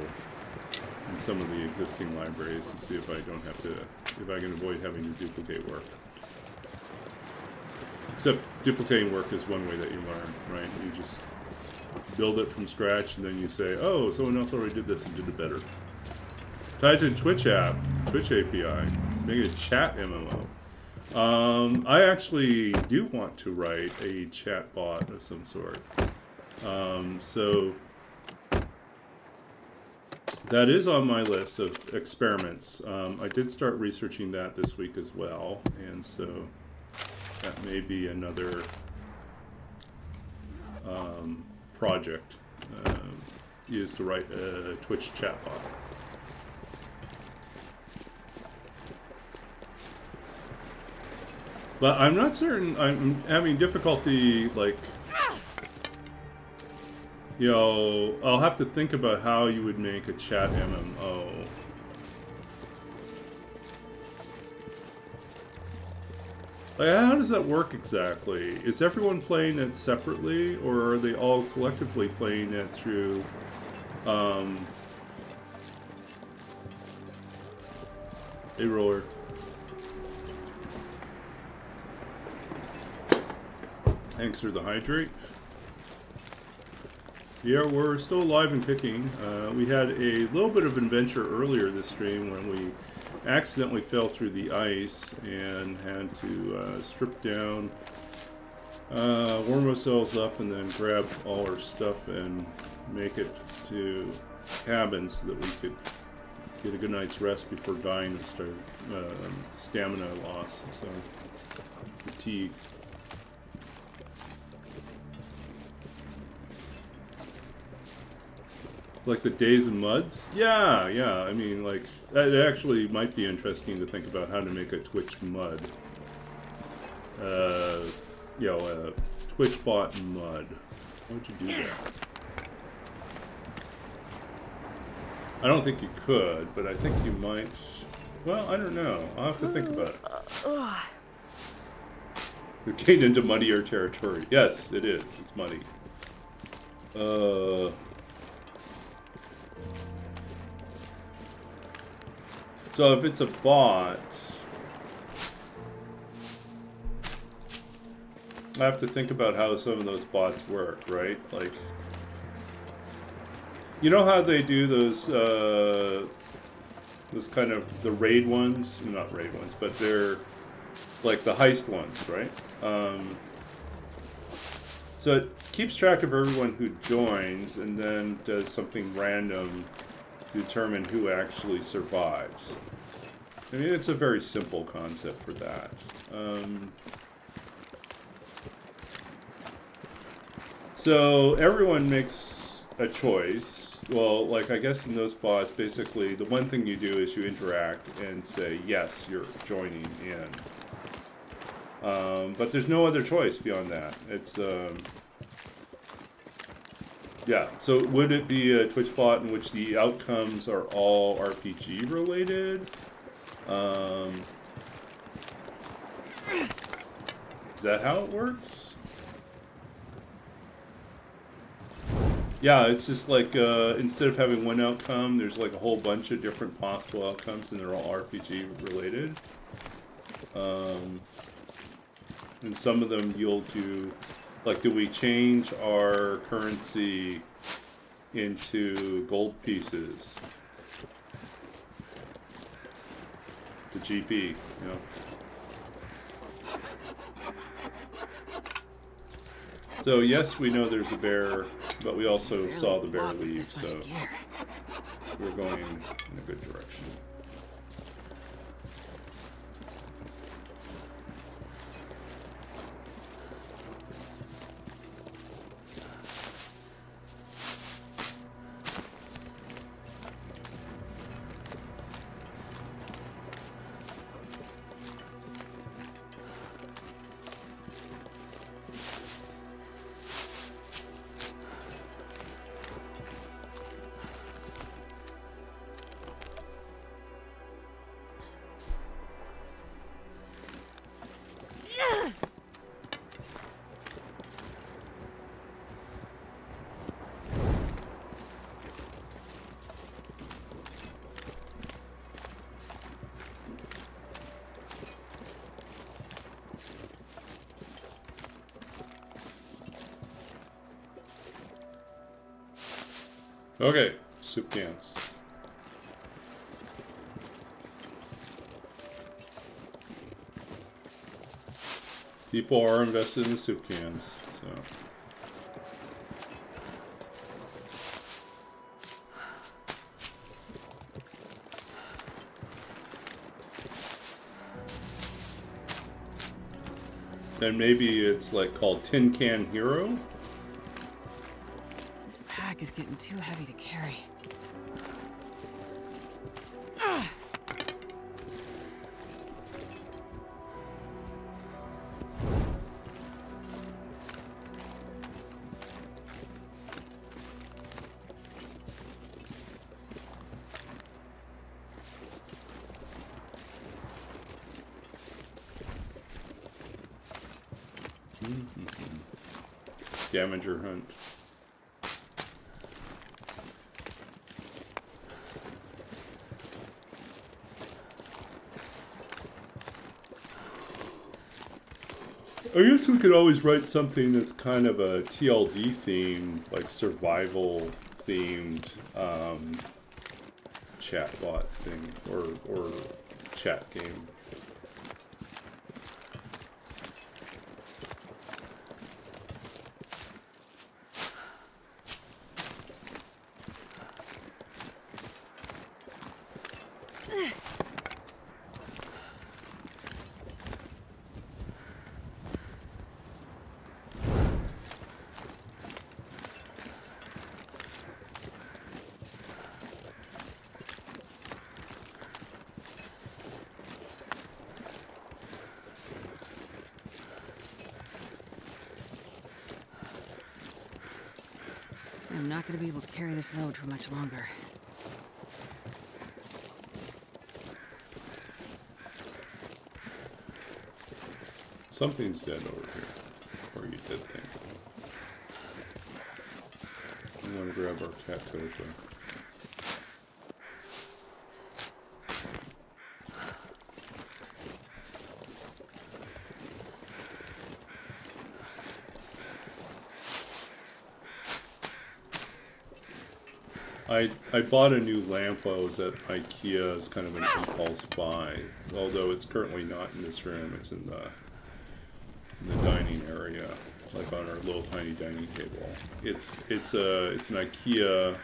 Speaker 1: in some of the existing libraries to see if I don't have to, if I can avoid having to duplicate work. Except duplicating work is one way that you learn, right? You just build it from scratch and then you say, oh, someone else already did this and did it better. Tied to Twitch API, make it a chat MMO. I actually do want to write a chat bot of some sort. So that is on my list of experiments. I did start researching that this week as well, and so that may be another project, is to write a Twitch chatbot. But I'm not certain, I'm having difficulty, like, you know, I'll have to think about how you would make a chat MMO. Like, how does that work exactly? Is everyone playing it separately, or are they all collectively playing it through, Hey, Roller. Thanks for the hydrate. Yeah, we're still alive and kicking. We had a little bit of an adventure earlier this stream when we accidentally fell through the ice and had to strip down, warm ourselves up, and then grab all our stuff and make it to cabin so that we could get a good night's rest before dying and start stamina loss. So, fatigue. Like the Days and Muds? Yeah. I mean, like, that actually might be interesting to think about how to make a Twitch mud. You know, a Twitch bot mud. How would you do that? I don't think you could, but I think you might. Well, I don't know. I'll have to think about it. We're getting into muddier territory. Yes, it is. It's muddy. So if it's a bot, I have to think about how some of those bots work, right? Like, you know how they do those kind of the raid ones? Not raid ones, but they're like the heist ones, right? So it keeps track of everyone who joins and then does something random to determine who actually survives. I mean, it's a very simple concept for that. So everyone makes a choice. Well, like, I guess in those bots, basically, the one thing you do is you interact and say, yes, you're joining in. But there's no other choice beyond that. It's, yeah, so would it be a Twitch bot in which the outcomes are all RPG related? Is that how it works? Yeah, it's just like, instead of having one outcome, there's like a whole bunch of different possible outcomes and they're all RPG related. And some of them you'll do, like, do we change our currency into gold pieces? To GP, you know? So yes, we know there's a bear, but we also saw the bear leave, so we're going in a good direction. Okay, soup cans. People are invested in the soup cans, so. And maybe it's like called Tin Can Hero?
Speaker 2: This pack is getting too heavy to carry.
Speaker 1: Scavenger hunt. I guess we could always write something that's kind of a TLD themed, like survival themed chatbot thing or chat game.
Speaker 2: I'm not gonna be able to carry this load for much longer.
Speaker 1: Something's dead over here. Or you did think. I want to grab our cat toes though. I bought a new lamp while I was at IKEA as kind of an impulse buy. Although it's currently not in this room, it's in the dining area, like on our little tiny dining table. It's an IKEA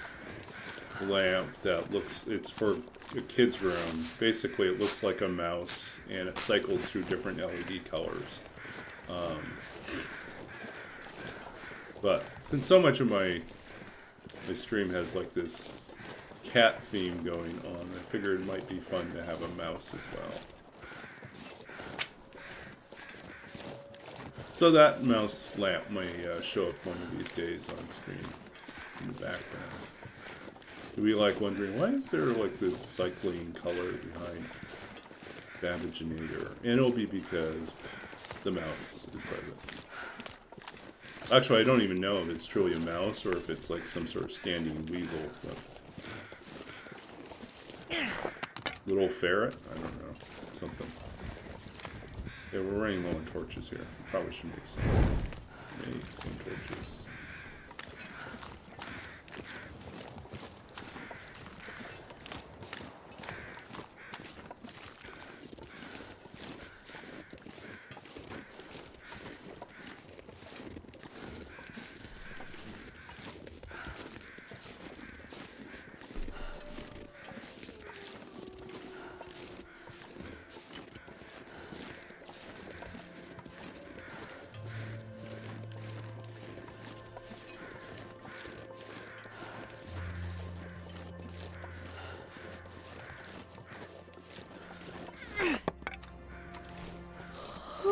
Speaker 1: lamp that it's for a kid's room. Basically, it looks like a mouse and it cycles through different LED colors. But since so much of my stream has like this cat theme going on, I figured it might be fun to have a mouse as well. So that mouse lamp may show up one of these days on screen in the background. Do we like wondering, why is there like this cycling color behind Babaginator? And it'll be because the mouse is present. Actually, I don't even know if it's truly a mouse or if it's like some sort of standing weasel. But little ferret? I don't know. Something. Yeah, we're running low on torches here. Probably should make some torches.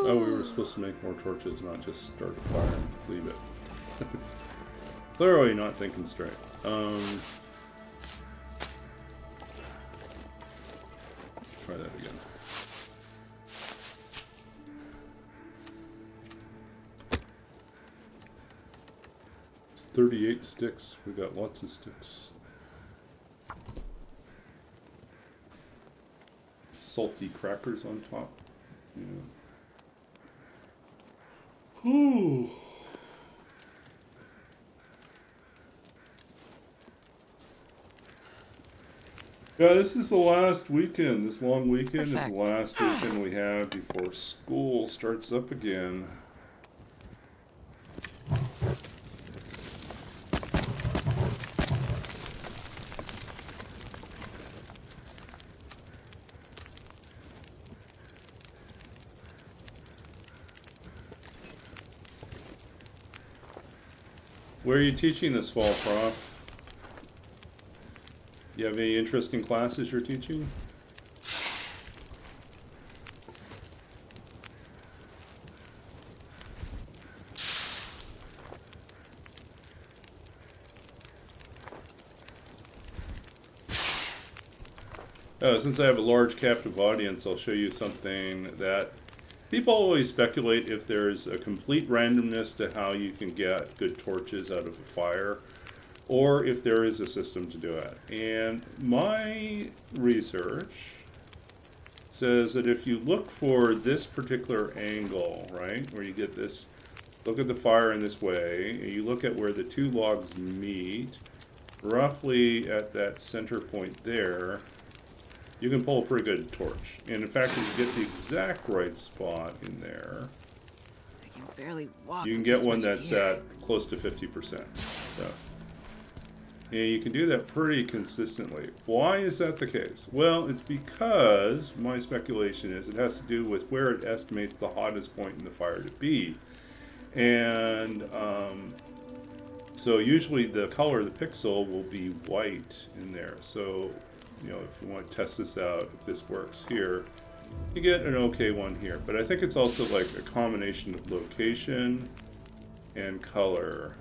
Speaker 1: Oh, we were supposed to make more torches, not just start a fire and leave it. Clearly not thinking straight. Try that again. It's 38 sticks. We got lots of sticks. Salty crackers on top. Yeah. Ooh. Yeah, this is the last weekend. This long weekend is the last weekend we have before school starts up again. Where are you teaching this fall, Prof? You have any interesting classes you're teaching? Since I have a large captive audience, I'll show you something that people always speculate if there's a complete randomness to how you can get good torches out of a fire, or if there is a system to do it. And my research says that if you look for this particular angle, right, where you get this, look at the fire in this way, and you look at where the two logs meet, roughly at that center point there, you can pull a pretty good torch. And in fact, if you get the exact right spot in there,
Speaker 2: I can barely walk.
Speaker 1: you can
Speaker 2: with
Speaker 1: get
Speaker 2: this
Speaker 1: one
Speaker 2: much
Speaker 1: that's
Speaker 2: gear.
Speaker 1: at close to 50%. So, and you can do that pretty consistently. Why is that the case? Well, it's because, my speculation is, it has to do with where it estimates the hottest point in the fire to be. And so usually the color of the pixel will be white in there. So, you know, if you want to test this out, if this works here, you get an okay one here. But I think it's also like a combination of location and color.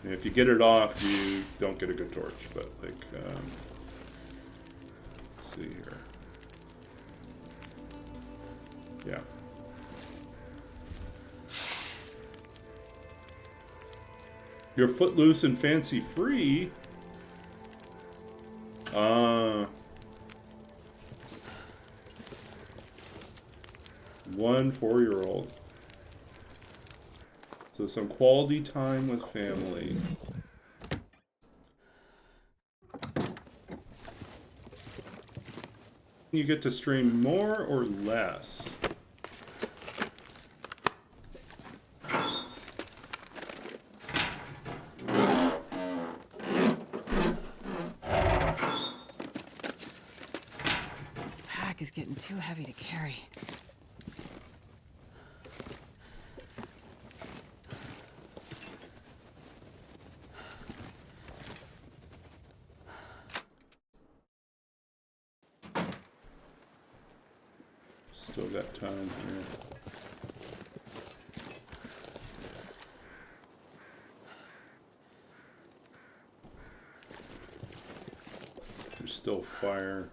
Speaker 1: And if you get it off, you don't get a good torch. But like, let's see here. Yeah. You're footloose and fancy free. One 4-year-old. So some quality time with family. You get to stream more or less?
Speaker 2: This pack is getting too heavy to carry.
Speaker 1: Still got time here. There's still fire.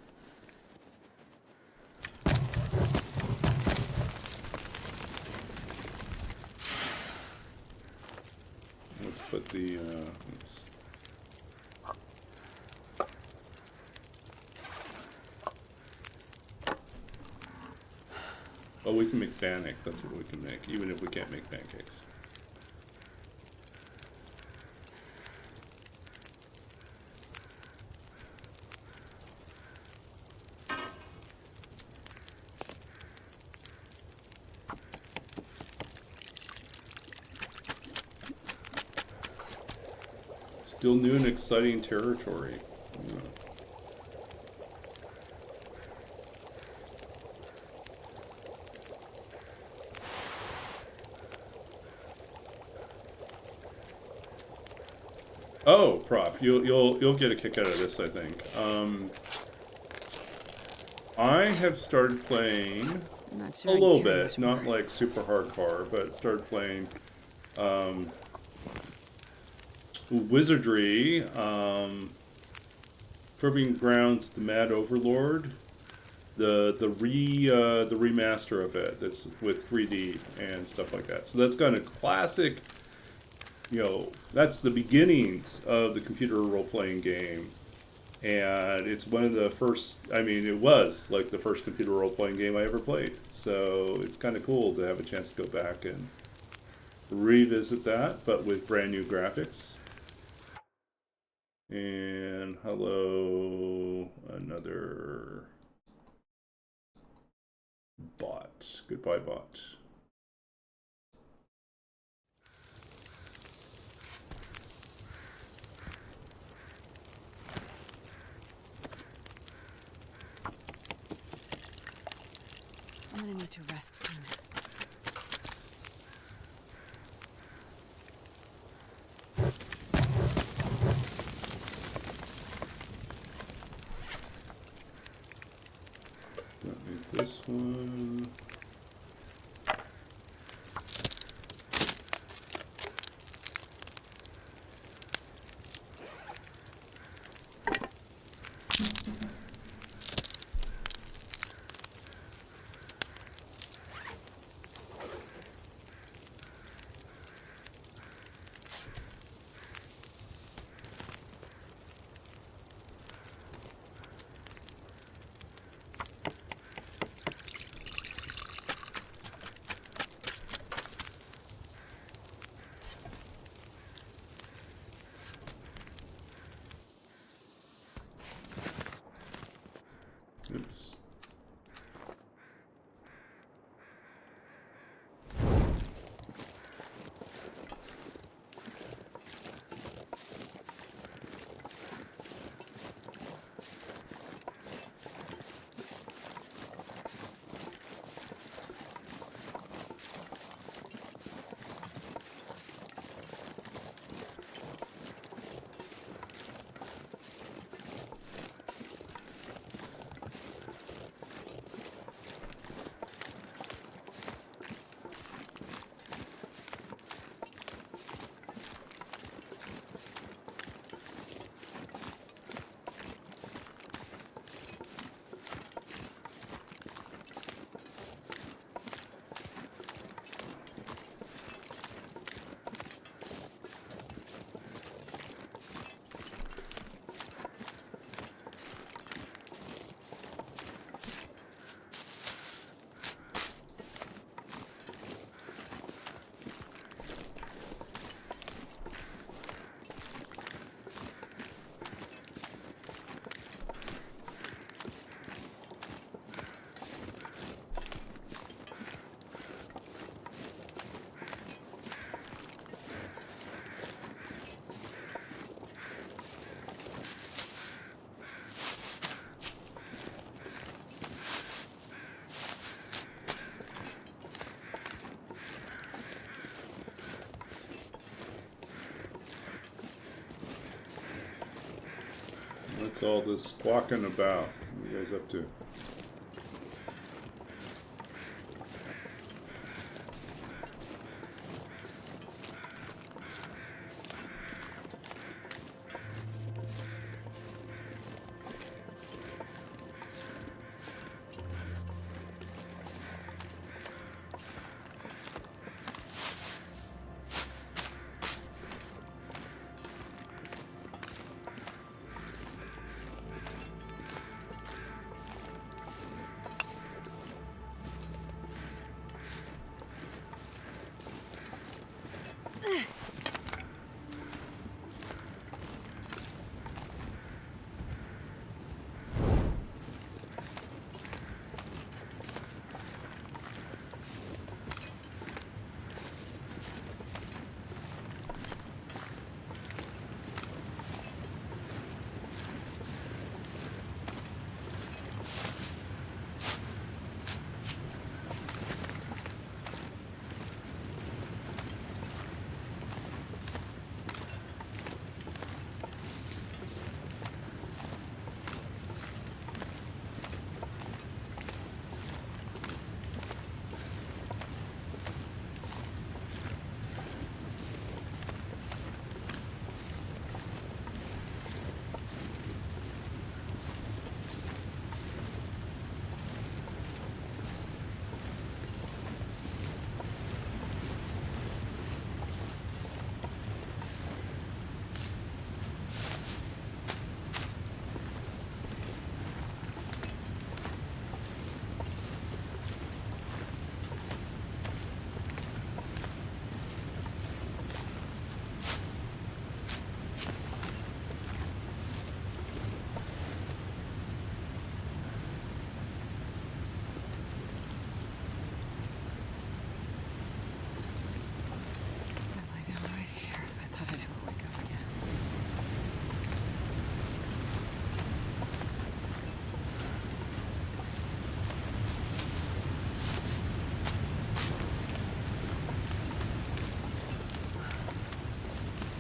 Speaker 1: Let's put the, oops. Oh, we can make bannock. That's what we can make, even if we can't make pancakes. Still new and exciting territory. Yeah. Oh, Prof, you'll get a kick out of this, I think. I have started playing
Speaker 2: I'm not
Speaker 1: a
Speaker 2: sure I
Speaker 1: little
Speaker 2: care
Speaker 1: bit,
Speaker 2: much
Speaker 1: not
Speaker 2: more.
Speaker 1: like super hardcore, but started playing Wizardry, Proving Grounds, The Mad Overlord, the remaster of it that's with 3D and stuff like that. So that's kind of classic. You know, that's the beginnings of the computer role-playing game. And it's one of the first, I mean, it was like the first computer role-playing game I ever played. So it's kind of cool to have a chance to go back and revisit that, but with brand new graphics. And hello, another bot. Goodbye, bot.
Speaker 2: I'm gonna need to rest soon.
Speaker 1: Don't need this one. all this squawking about? What are you guys up to?
Speaker 2: I'd lay down right here if I thought I'd ever wake up again.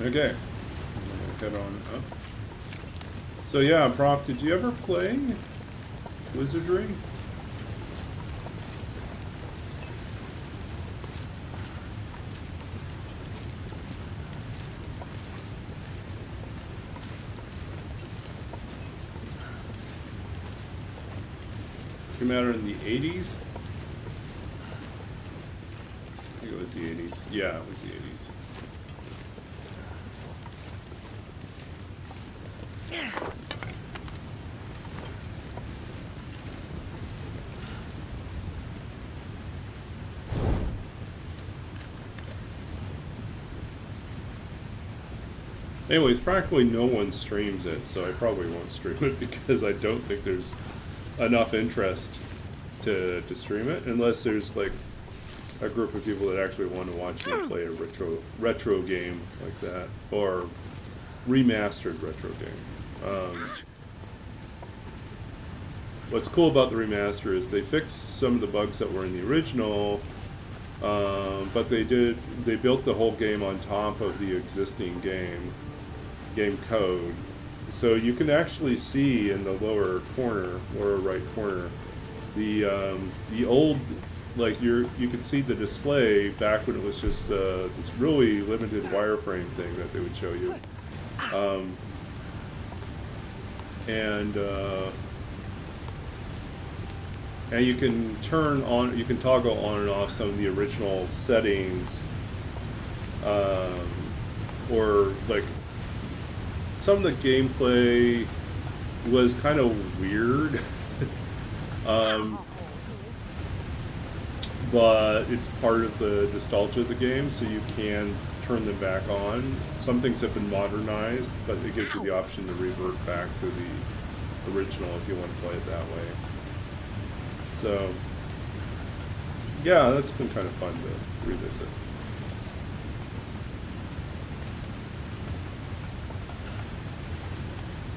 Speaker 1: Okay. I'm gonna head on up. So yeah, Prof, did you ever play Wizardry? Came out in the 80s? I think it was the 80s. Yeah, it was the 80s. Anyways, practically no one streams it, so I probably won't stream it because I don't think there's enough interest to stream it, unless there's like a group of people that actually want to watch me play a retro game like that, or remastered retro game. What's cool about the remaster is they fixed some of the bugs that were in the original, but they built the whole game on top of the existing game code. So you can actually see in the lower right corner, the old, like you can see the display back when it was just this really limited wireframe thing that they would show you, and you can toggle on and off some of the original settings, or like some of the gameplay was kind of weird, but it's part of the nostalgia of the game, so you can turn them back on. Some things have been modernized, but it gives you the option to revert back to the original if you want to play it that way. So, yeah, that's been kind of fun to revisit.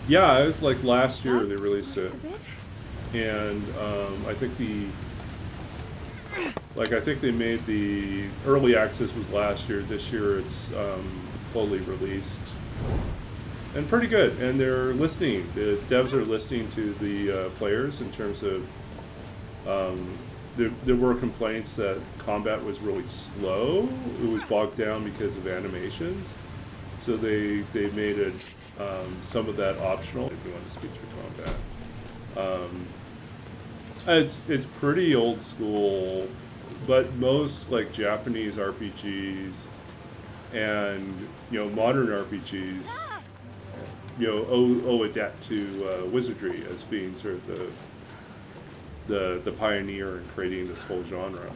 Speaker 1: Yeah, it's like last year they released it, and I think they made the early access was last year. This year it's fully released and pretty good. And they're listening. The devs are listening to the players in terms of. There were complaints that combat was really slow. It was bogged down because of animations. So they made it some of that optional if you want to speed through combat. It's pretty old school, but most like Japanese RPGs and modern RPGs owe a debt to Wizardry as being sort of the pioneer in creating this whole genre.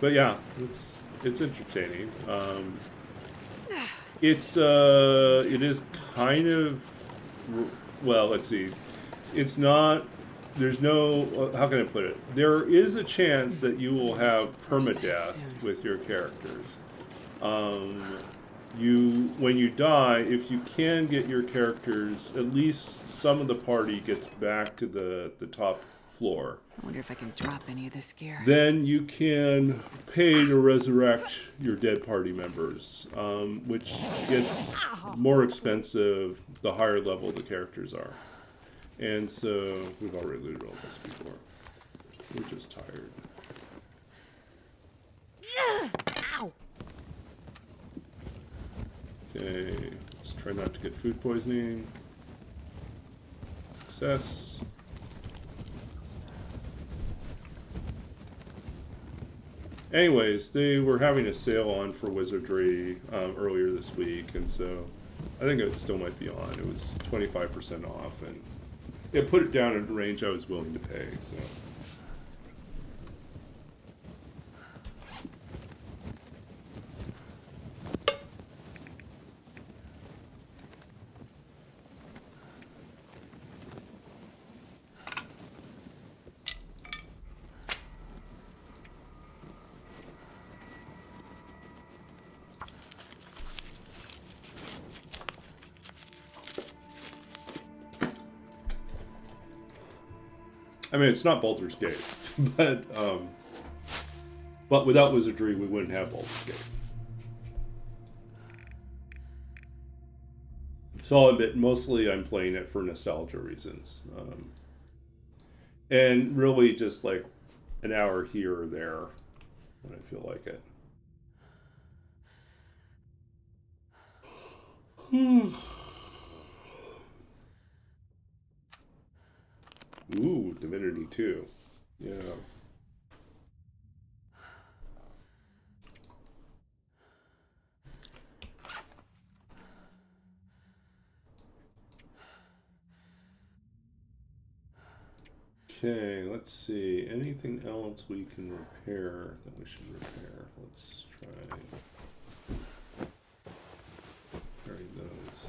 Speaker 1: But yeah, it's entertaining. It is kind of, well, let's see. It's not. There's no. How can I put it? There is a chance that you will have permadeath with your characters. When you die, if you can get your characters, at least some of the party gets back to the top floor.
Speaker 2: I wonder if I can drop any of this gear.
Speaker 1: Then you can pay to resurrect your dead party members, which gets more expensive the higher level the characters are. And so, we've already looted all this before. We're just tired.
Speaker 2: Ow!
Speaker 1: Okay, let's try not to get food poisoning. Success. Anyways, they were having a sale on for Wizardry earlier this week, and so I think it still might be on. It was 25% off, and it put it down in a range I was willing to pay, so. I mean, it's not Baldur's Gate, but without Wizardry, we wouldn't have Baldur's Gate. So I'll admit, mostly I'm playing it for nostalgia reasons. And really just like an hour here or there when I feel like it. Ooh, Divinity 2. Yeah. Okay, let's see. Anything else we can repair that we should repair? Let's try repairing those.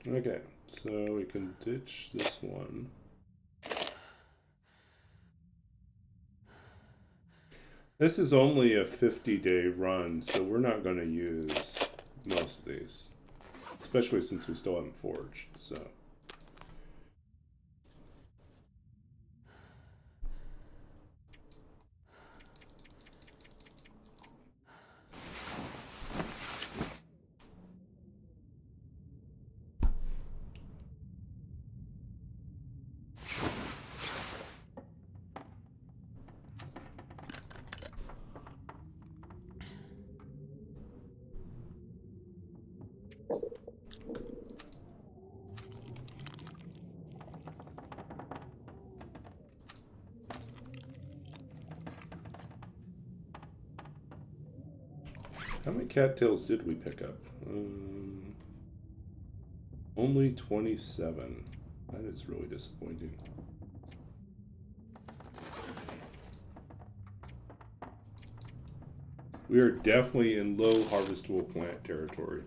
Speaker 1: And okay, so we can ditch this one. This is only a 50-day run, so we're not going to use most of these, especially since we still haven't forged, so. How many cattails did we pick up? Only 27. That is really disappointing. We are definitely in low harvestable plant territory.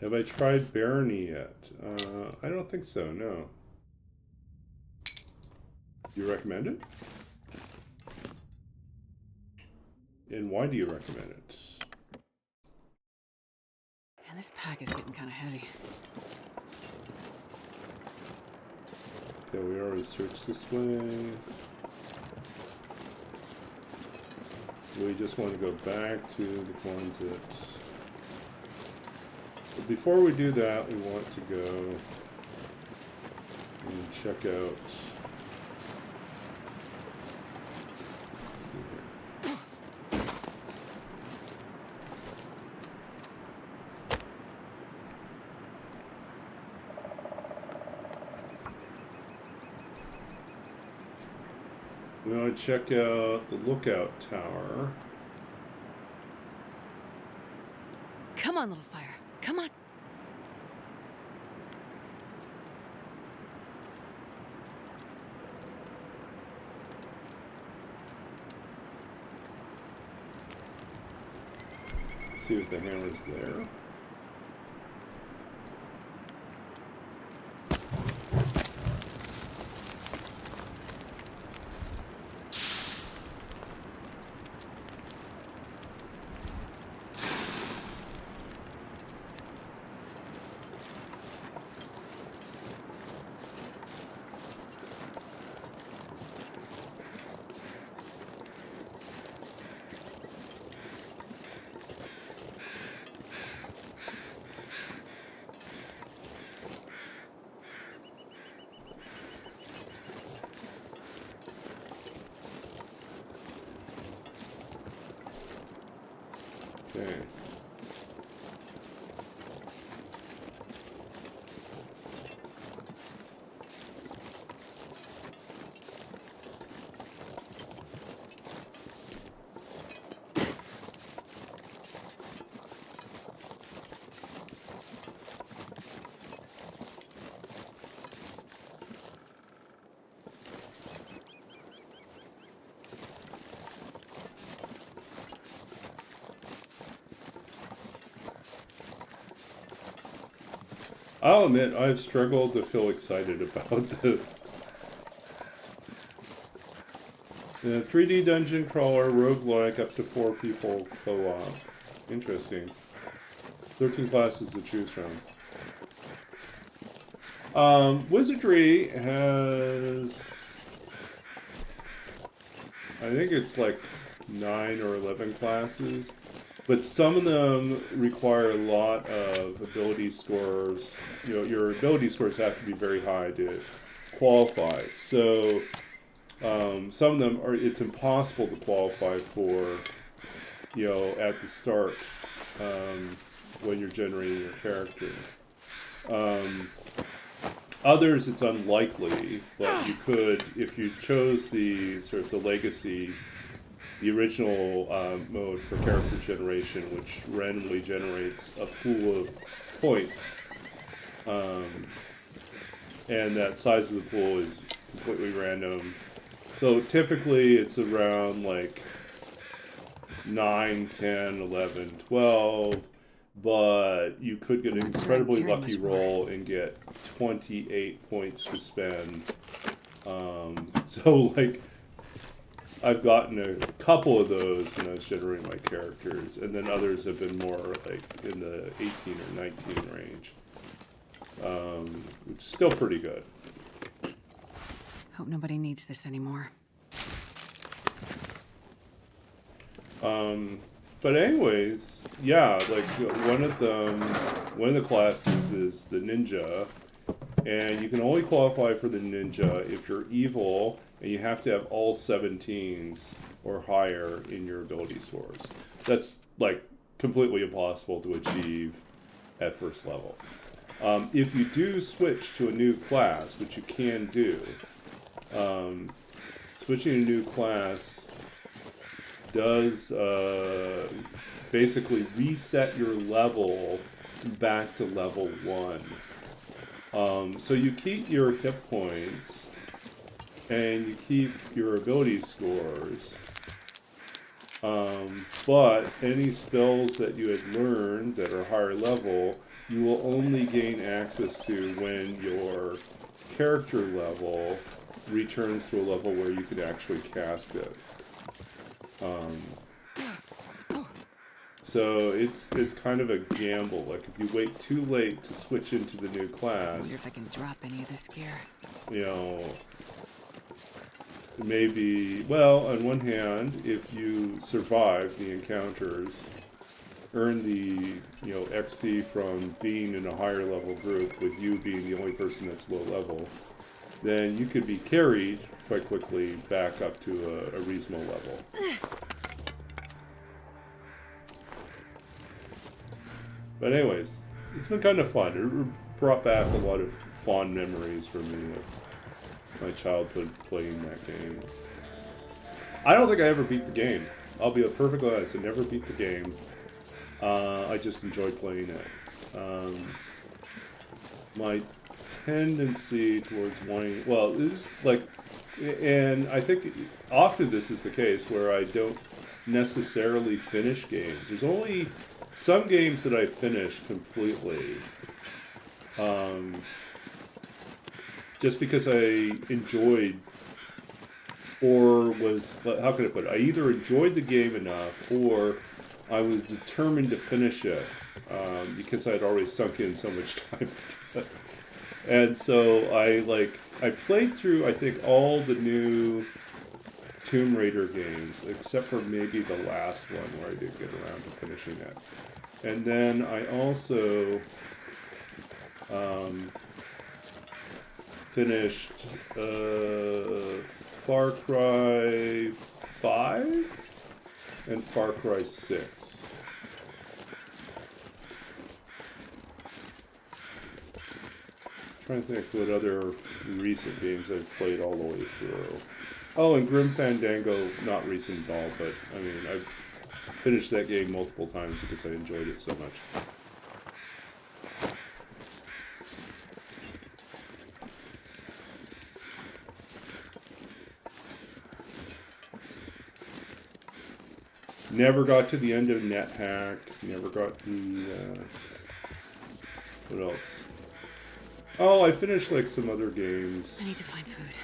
Speaker 1: Have I tried Barony yet? I don't think so, no. You recommend it? And why do you recommend it?
Speaker 2: Man, this pack is getting kind of heavy.
Speaker 1: Okay, we already searched this way. We just want to go back to the Quonset. But before we do that, we want to go and check out. Let's see here. We want to check out the lookout tower.
Speaker 2: Come on, little fire. Come on.
Speaker 1: See if the hammer's there. Okay. I'll admit, I've struggled to feel excited about the 3D dungeon crawler roguelike up to 4 people co-op. Interesting. 13 classes to choose from. Wizardry has, I think it's like 9 or 11 classes. But some of them require a lot of ability scores. You know, your ability scores have to be very high to qualify. So some of them it's impossible to qualify for, you know, at the start when you're generating your character. Others, it's unlikely, but you could, if you chose the sort of the legacy, the original mode for character generation, which randomly generates a pool of points, and that size of the pool is completely random. So typically it's around like 9, 10, 11, 12, but you could get an incredibly lucky roll and get 28 points to spend. So like, I've gotten a couple of those when I was generating my characters, and then others have been more like in the 18 or 19 range, which is still pretty good.
Speaker 2: Hope nobody needs this anymore.
Speaker 1: But anyways, yeah, like one of the classes is the ninja, and you can only qualify for the ninja if you're evil, and you have to have all 17s or higher in your ability scores. That's like completely impossible to achieve at first level. If you do switch to a new class, which you can do, switching to a new class does basically reset your level back to level 1. So you keep your hit points, and you keep your ability scores, but any spells that you had learned that are higher level you will only gain access to when your character level returns to a level where you can actually cast it. So it's kind of a gamble. Like if you wait too late to switch into the new
Speaker 2: I
Speaker 1: class,
Speaker 2: wonder if I can drop any of this gear.
Speaker 1: you know, maybe, well, on one hand, if you survive the encounters, earn the, you know, XP from being in a higher level group with you being the only person that's low level, then you could be carried quite quickly back up to a reasonable level. But anyways, it's been kind of fun. It brought back a lot of fond memories for me of my childhood playing that game. I don't think I ever beat the game. I'll be perfectly honest, I never beat the game. I just enjoyed playing it. My tendency towards wanting, well, it was like, and I think often this is the case where I don't necessarily finish games. There's only some games that I finished completely, just because I enjoyed, or was, how can I put it? I either enjoyed the game enough, or I was determined to finish it, because I had already sunk in so much time into it. And so I played through, I think, all the new Tomb Raider games, except for maybe the last one where I didn't get around to finishing it. And then I also finished Far Cry 5 and Far Cry 6. Trying to think what other recent games I've played all the way through. Oh, and Grim Fandango, not recent at all, but I mean, I've finished that game multiple times because I enjoyed it so much. Never got to the end of NetHack. Never got the, what else? Oh, I finished like some other games.
Speaker 2: I need to find food.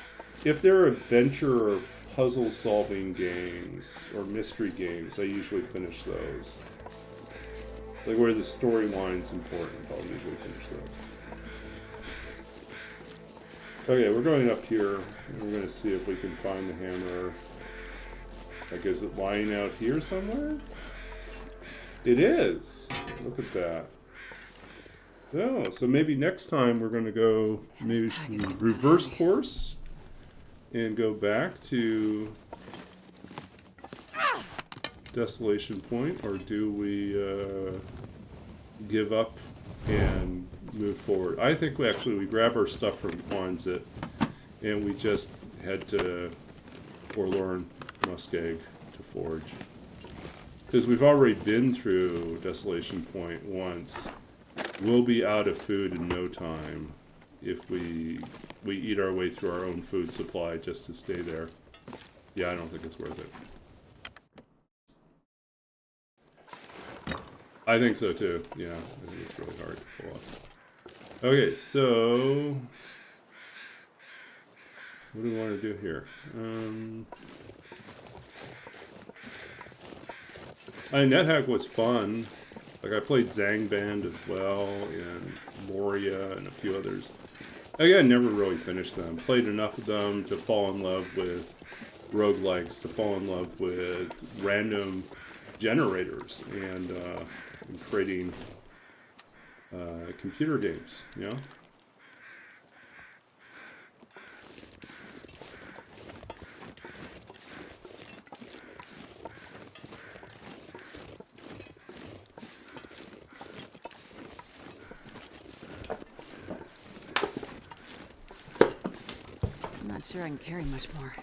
Speaker 1: If they're adventure or puzzle-solving games or mystery games, I usually finish those. Like where the storyline's important, I'll usually finish those. Okay, we're going up here. We're going to see if we can find the hammer. Like, is it lying out here somewhere? It is! Look at that. Oh, so maybe next time we're going to go, maybe reverse course and go back to Desolation Point, or do we give up and move forward? I think we grab our stuff from Quonset and we just head to Forlorn Muskeg to forge. Because we've already been through Desolation Point once. We'll be out of food in no time if we eat our way through our own food supply just to stay there. Yeah, I don't think it's worth it. I think so too. Yeah, I think it's really hard to pull off. Okay, so what do we want to do here? NetHack was fun. Like, I played Zang Band as well, and Moria, and a few others. Again, never really finished them. Played enough of them to fall in love with roguelikes, to fall in love with random generators, and creating computer games, you know?
Speaker 2: I'm not sure I can carry much more.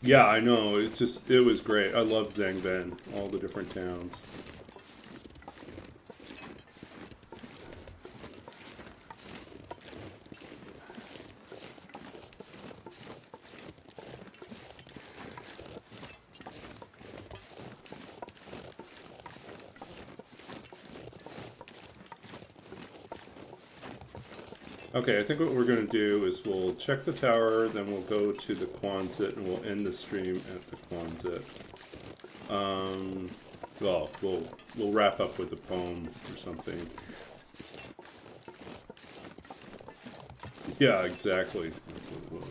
Speaker 1: Yeah, I know. It was great. I loved Zangban, all the different towns. Okay, I think what we're going to do is we'll check the tower, then we'll go to the Quonset, and we'll end the stream at the Quonset. Well, we'll wrap up with a poem or something. Yeah, exactly. That's what it was.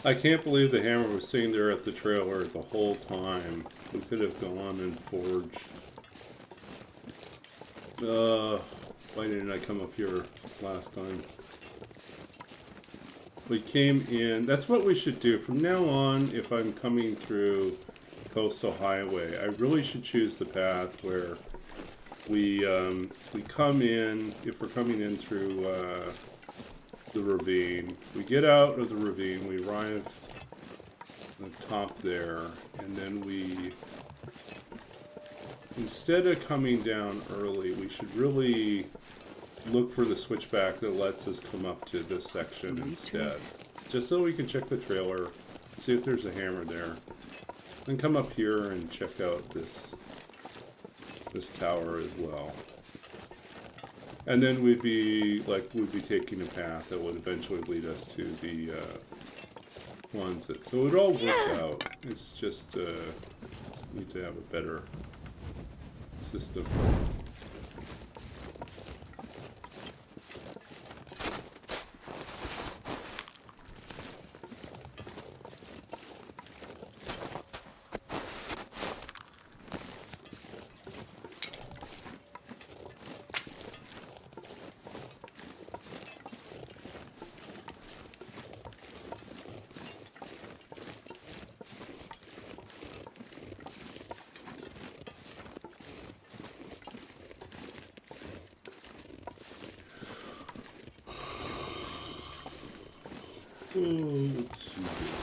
Speaker 1: I can't believe the hammer was sitting there at the trailer the whole time. We could have gone and forged. Why didn't I come up here last time? We came in. That's what we should do. From now on, if I'm coming through Coastal Highway, I really should choose the path where we come in, if we're coming in through the ravine. We get out of the ravine, we arrive at the top there, and then we, instead of coming down early, we should really look for the switchback that lets us come up to this section instead. Just so we can check the trailer, see if there's a hammer there. Then come up here and check out this tower as well. And then we'd be taking a path that would eventually lead us to the ones that, so it all worked out. It's just need to have a better system. Oh, let's see here.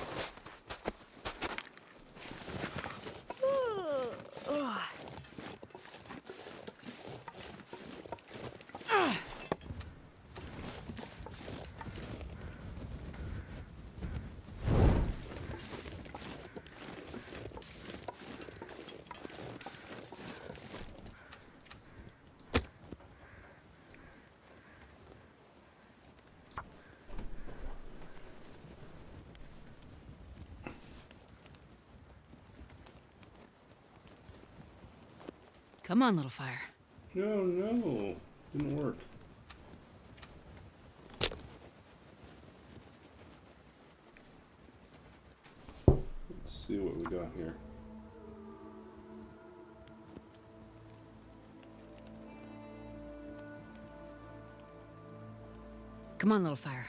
Speaker 2: Come on, little fire.
Speaker 1: No, didn't work. Let's see what we got here.
Speaker 2: Come on, little fire.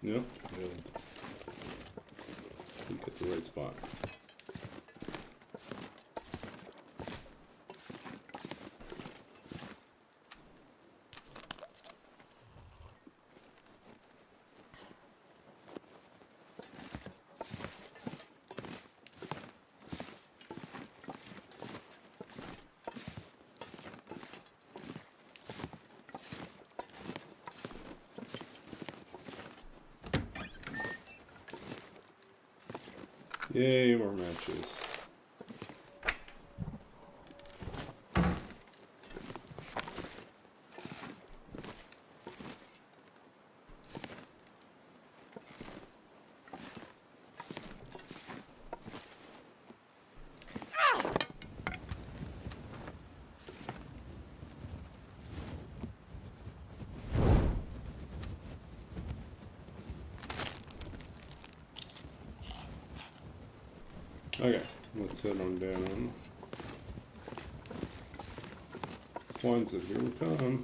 Speaker 1: Yep. Good. Peek at the right spot. Yay, more matches. Okay, let's head on down. One said, here we come.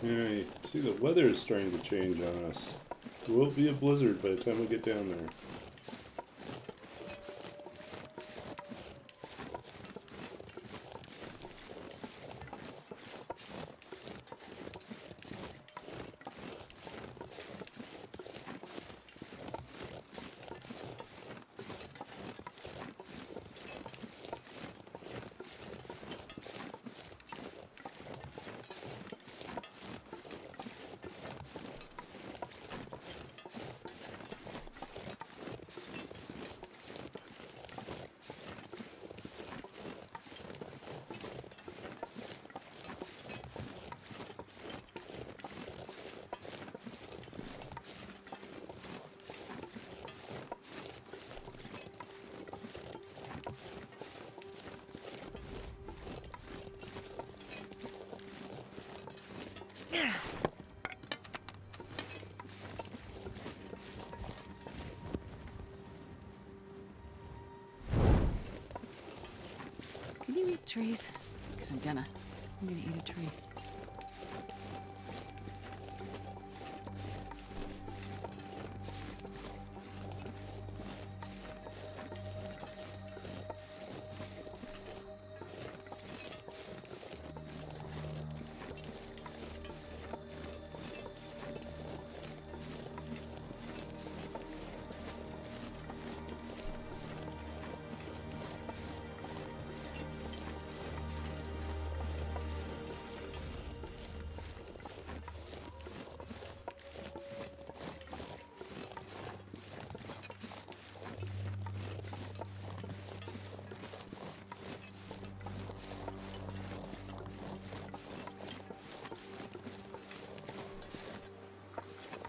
Speaker 1: Yeah, you can see the weather is starting to change on us. It will be a blizzard by the time we get down there.
Speaker 2: Can you eat trees? Because I'm gonna eat a tree.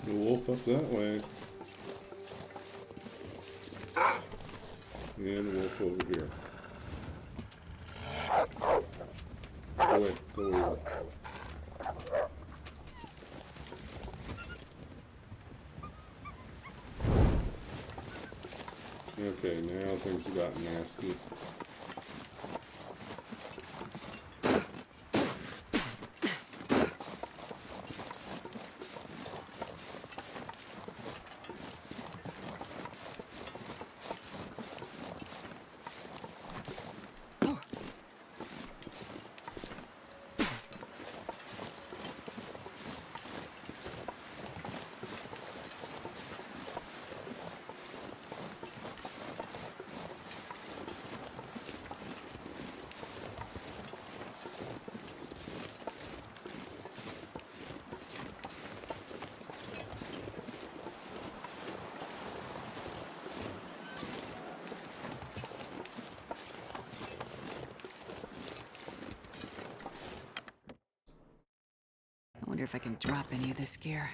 Speaker 1: The wolf up that way. And wolf over here. Go away, go away. Yeah, Okay, now things have gotten nasty.
Speaker 2: I wonder if I can drop any of this gear.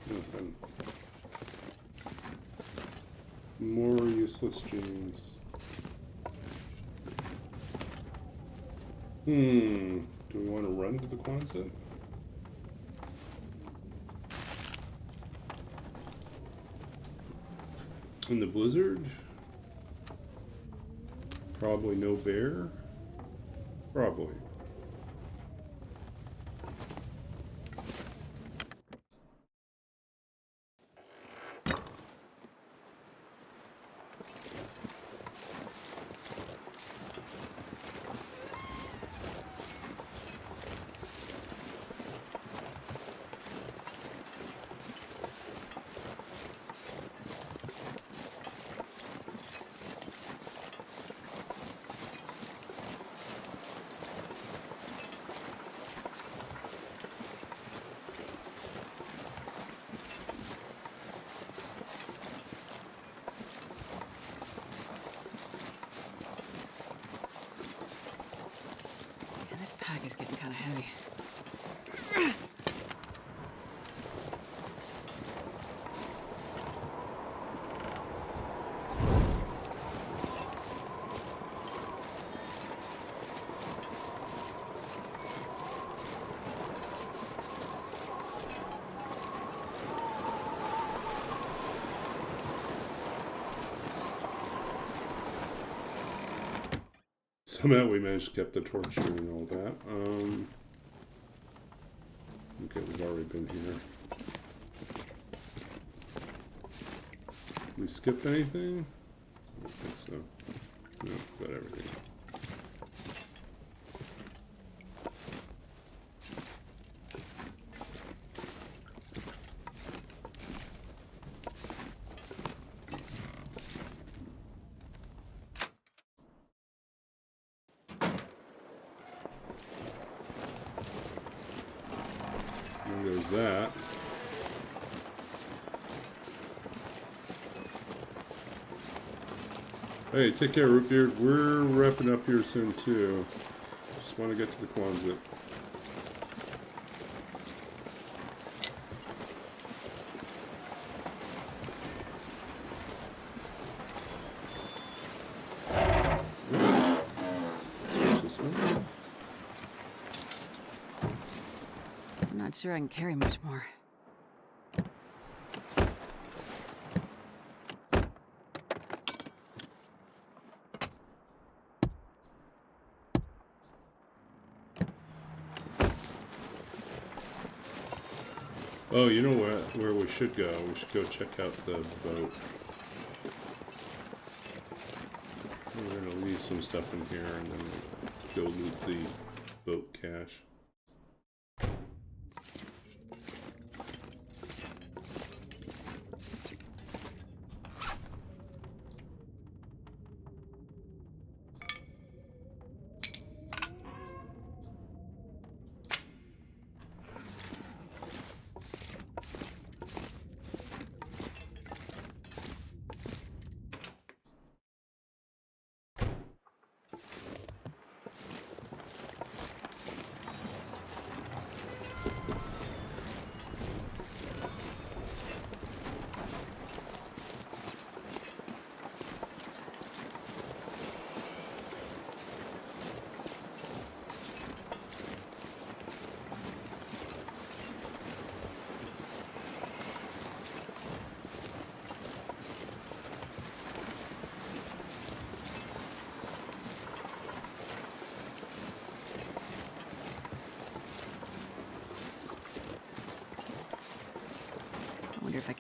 Speaker 1: Nothing. More useless genes. Do we want to run to the Quonset? In the blizzard? Probably no bear? Probably.
Speaker 2: And this pack is getting kind of heavy.
Speaker 1: Somehow we managed to keep the torch and all that. Okay, we've already been here. We skip anything? I don't think so. No, got everything. There's that. Hey, take care, Rootbeard. We're wrapping up here soon, too. Just want to get to the Quonset.
Speaker 2: I'm not sure I can carry much more.
Speaker 1: Oh, you know where we should go? We should go check out the boat. We're gonna leave some stuff in here and then go loot the boat cache.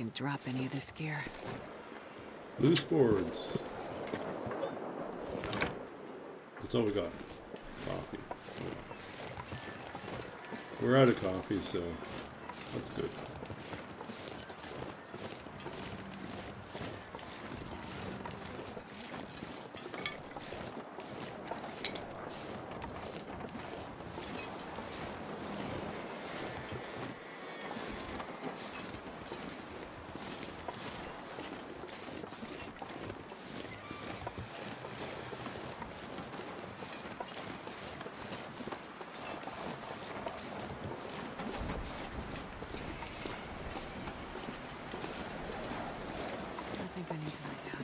Speaker 2: can drop any of this gear.
Speaker 1: Loose boards. That's all we got. Coffee. We're out of coffee, so that's good.
Speaker 2: I think I need to lie down.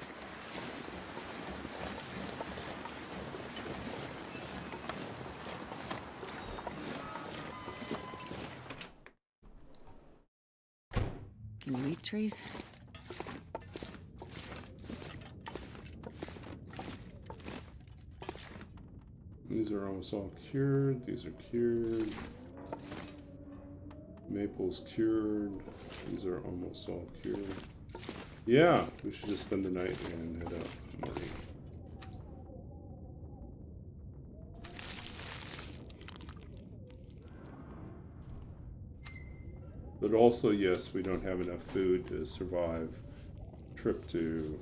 Speaker 2: Can you eat trees?
Speaker 1: These are almost all cured. These are cured. Maple's cured. These are almost all cured. Yeah, we should just spend the night and head out in the morning. But also, yes, we don't have enough food to survive. Trip to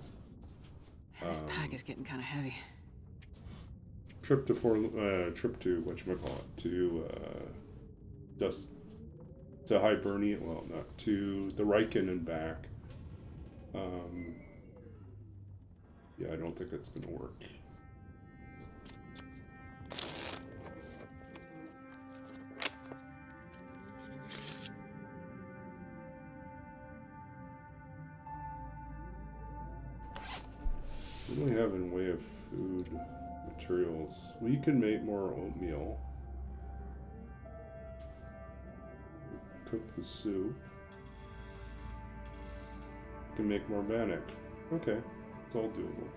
Speaker 2: This pack is getting kind of heavy.
Speaker 1: trip to whatchamacallit, to dust to Hibernian, well, not to the Riken and back. Yeah, I don't think that's gonna work. What do we have in way of food materials? We can make more oatmeal. Cook the soup. We can make more bannock. Okay, it's all doable.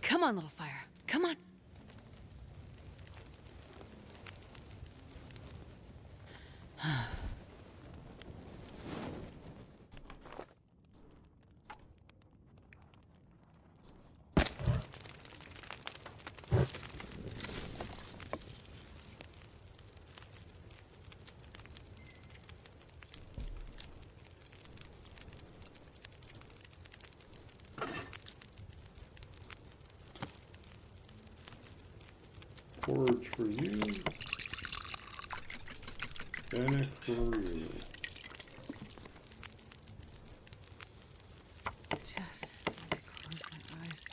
Speaker 2: Come on, little fire. Come on.
Speaker 1: Forage for you. Bannock for you.
Speaker 2: Just need to close my eyes.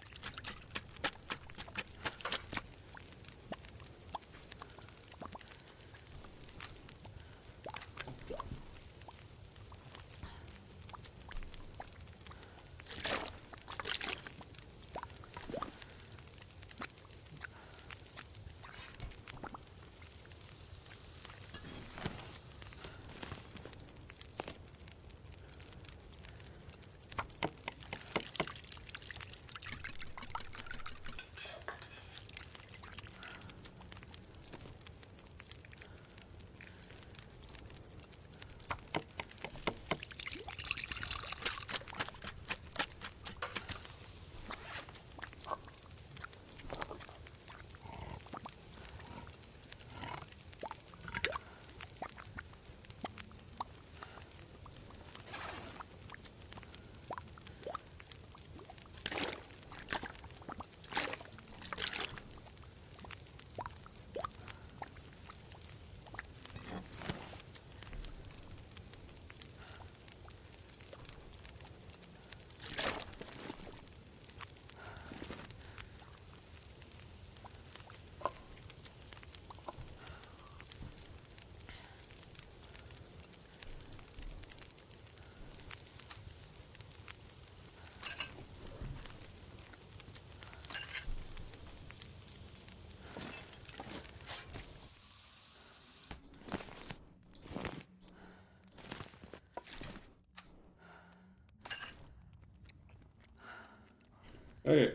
Speaker 1: Okay.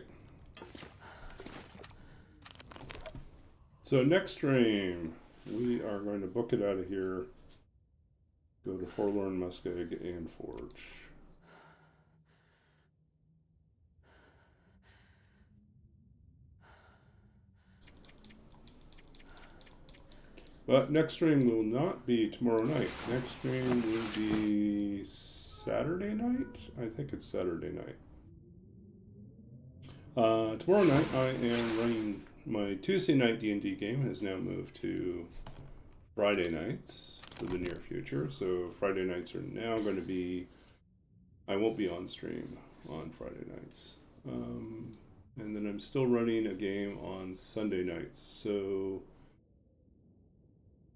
Speaker 1: So next stream, we are going to book it out of here. Go to Forlorn Muskeg and Forge. But next stream will not be tomorrow night. Next stream will be Saturday night? I think it's Saturday night. Tomorrow night I am running my Tuesday night D&D game has now moved to Friday nights for the near future. So Friday nights are now going to be, I won't be on stream on Friday nights. And then I'm still running a game on Sunday nights. So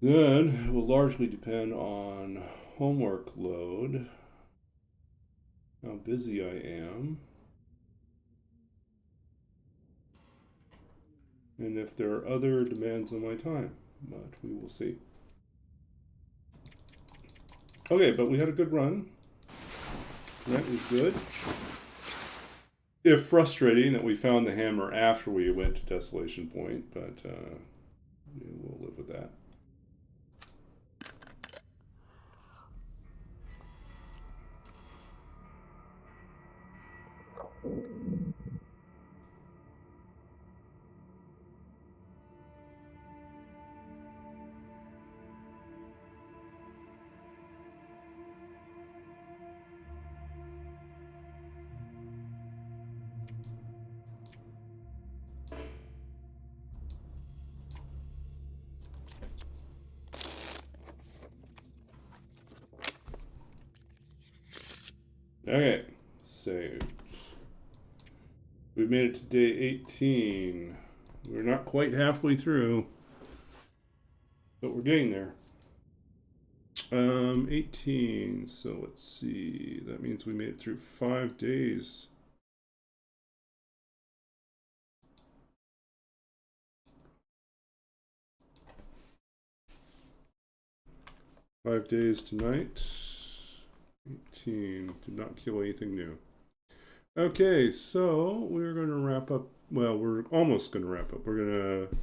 Speaker 1: then it will largely depend on homework load, how busy I am, and if there are other demands on my time, but we will see. Okay, but we had a good run. That was good. If frustrating that we found the hammer after we went to Desolation Point, but we'll live with that. Okay, saved. We've made it to day 18. We're not quite halfway through, but we're getting there. 18, so let's see. That means we made it through 5 days. Five days tonight. 18. Did not kill anything new. Okay, so we're going to wrap up. Well, we're almost going to wrap up. We're going to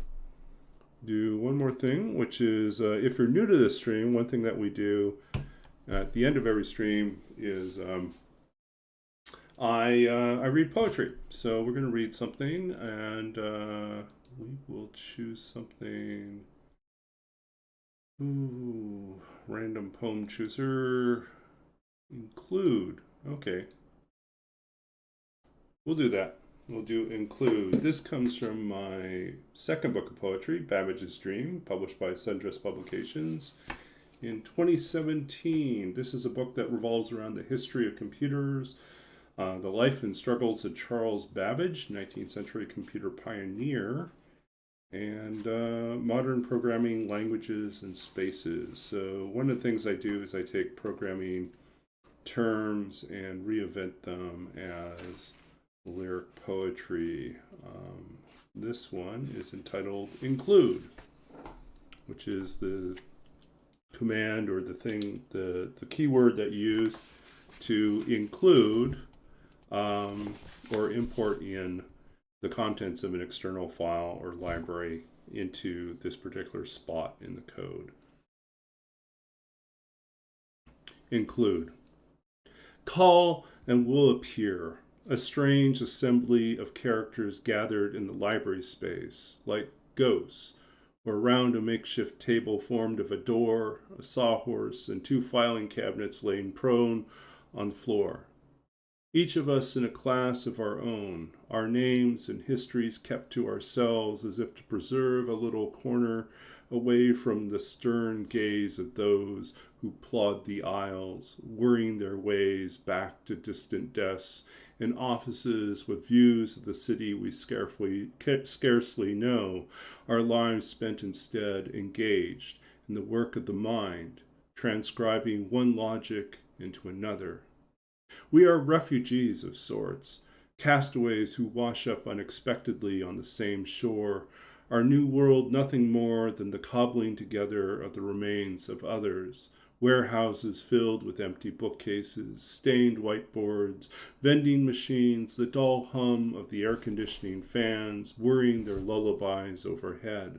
Speaker 1: do one more thing, which is if you're new to this stream, one thing that we do at the end of every stream is I read poetry. So we're going to read something, and we will choose something. Ooh, random poem chooser. Include. Okay. We'll do that. We'll do include. This comes from my second book of poetry, Babbage's Dream, published by Sundress Publications in 2017. This is a book that revolves around the history of computers, the life and struggles of Charles Babbage, 19th century computer pioneer, and modern programming languages and spaces. So one of the things I do is I take programming terms and reinvent them as lyric poetry. This one is entitled Include, which is the command or the thing, the keyword that you use to include or import in the contents of an external file or library into this particular spot in the code. Include. Call and will appear, a strange assembly of characters gathered in the library space, like ghosts, or around a makeshift table formed of a door, a sawhorse, and 2 filing cabinets laying prone on the floor. Each of us in a class of our own, our names and histories kept to ourselves as if to preserve a little corner away from the stern gaze of those who plod the aisles, worrying their ways back to distant desks in offices with views of the city we scarcely know, our lives spent instead engaged in the work of the mind, transcribing one logic into another. We are refugees of sorts, castaways who wash up unexpectedly on the same shore, our new world nothing more than the cobbling together of the remains of others, warehouses filled with empty bookcases, stained whiteboards, vending machines, the dull hum of the air conditioning fans whirring their lullabies overhead.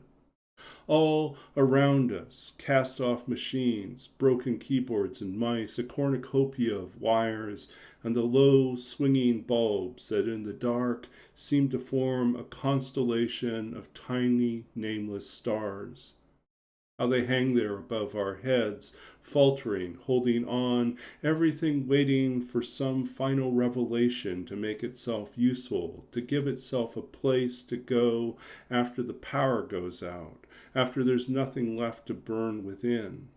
Speaker 1: All around us, cast-off machines, broken keyboards and mice, a cornucopia of wires, and the low, swinging bulbs that in the dark seem to form a constellation of tiny, nameless stars. How they hang there above our heads, faltering, holding on, everything waiting for some final revelation to make itself useful, to give itself a place to go after the power goes out, after there's nothing left to burn within.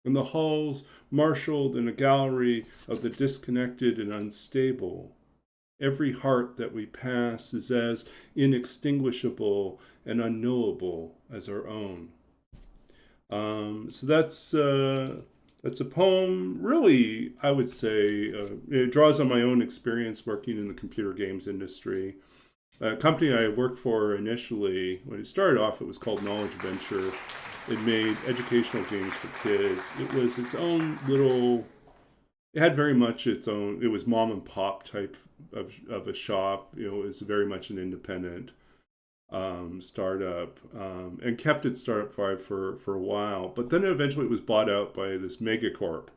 Speaker 1: And the halls marshaled in a gallery of the disconnected and unstable. Every heart that we pass is as inextinguishable and unknowable as our own. So that's a poem. Really, I would say it draws on my own experience working in the computer games industry. A company I worked for initially, when it started off, it was called Knowledge Venture. It made educational games for kids. It was its own little. It had very much its own. It was mom and pop type of a shop. It was very much an independent startup, and kept its startup vibe for a while. But then eventually it was bought out by this megacorp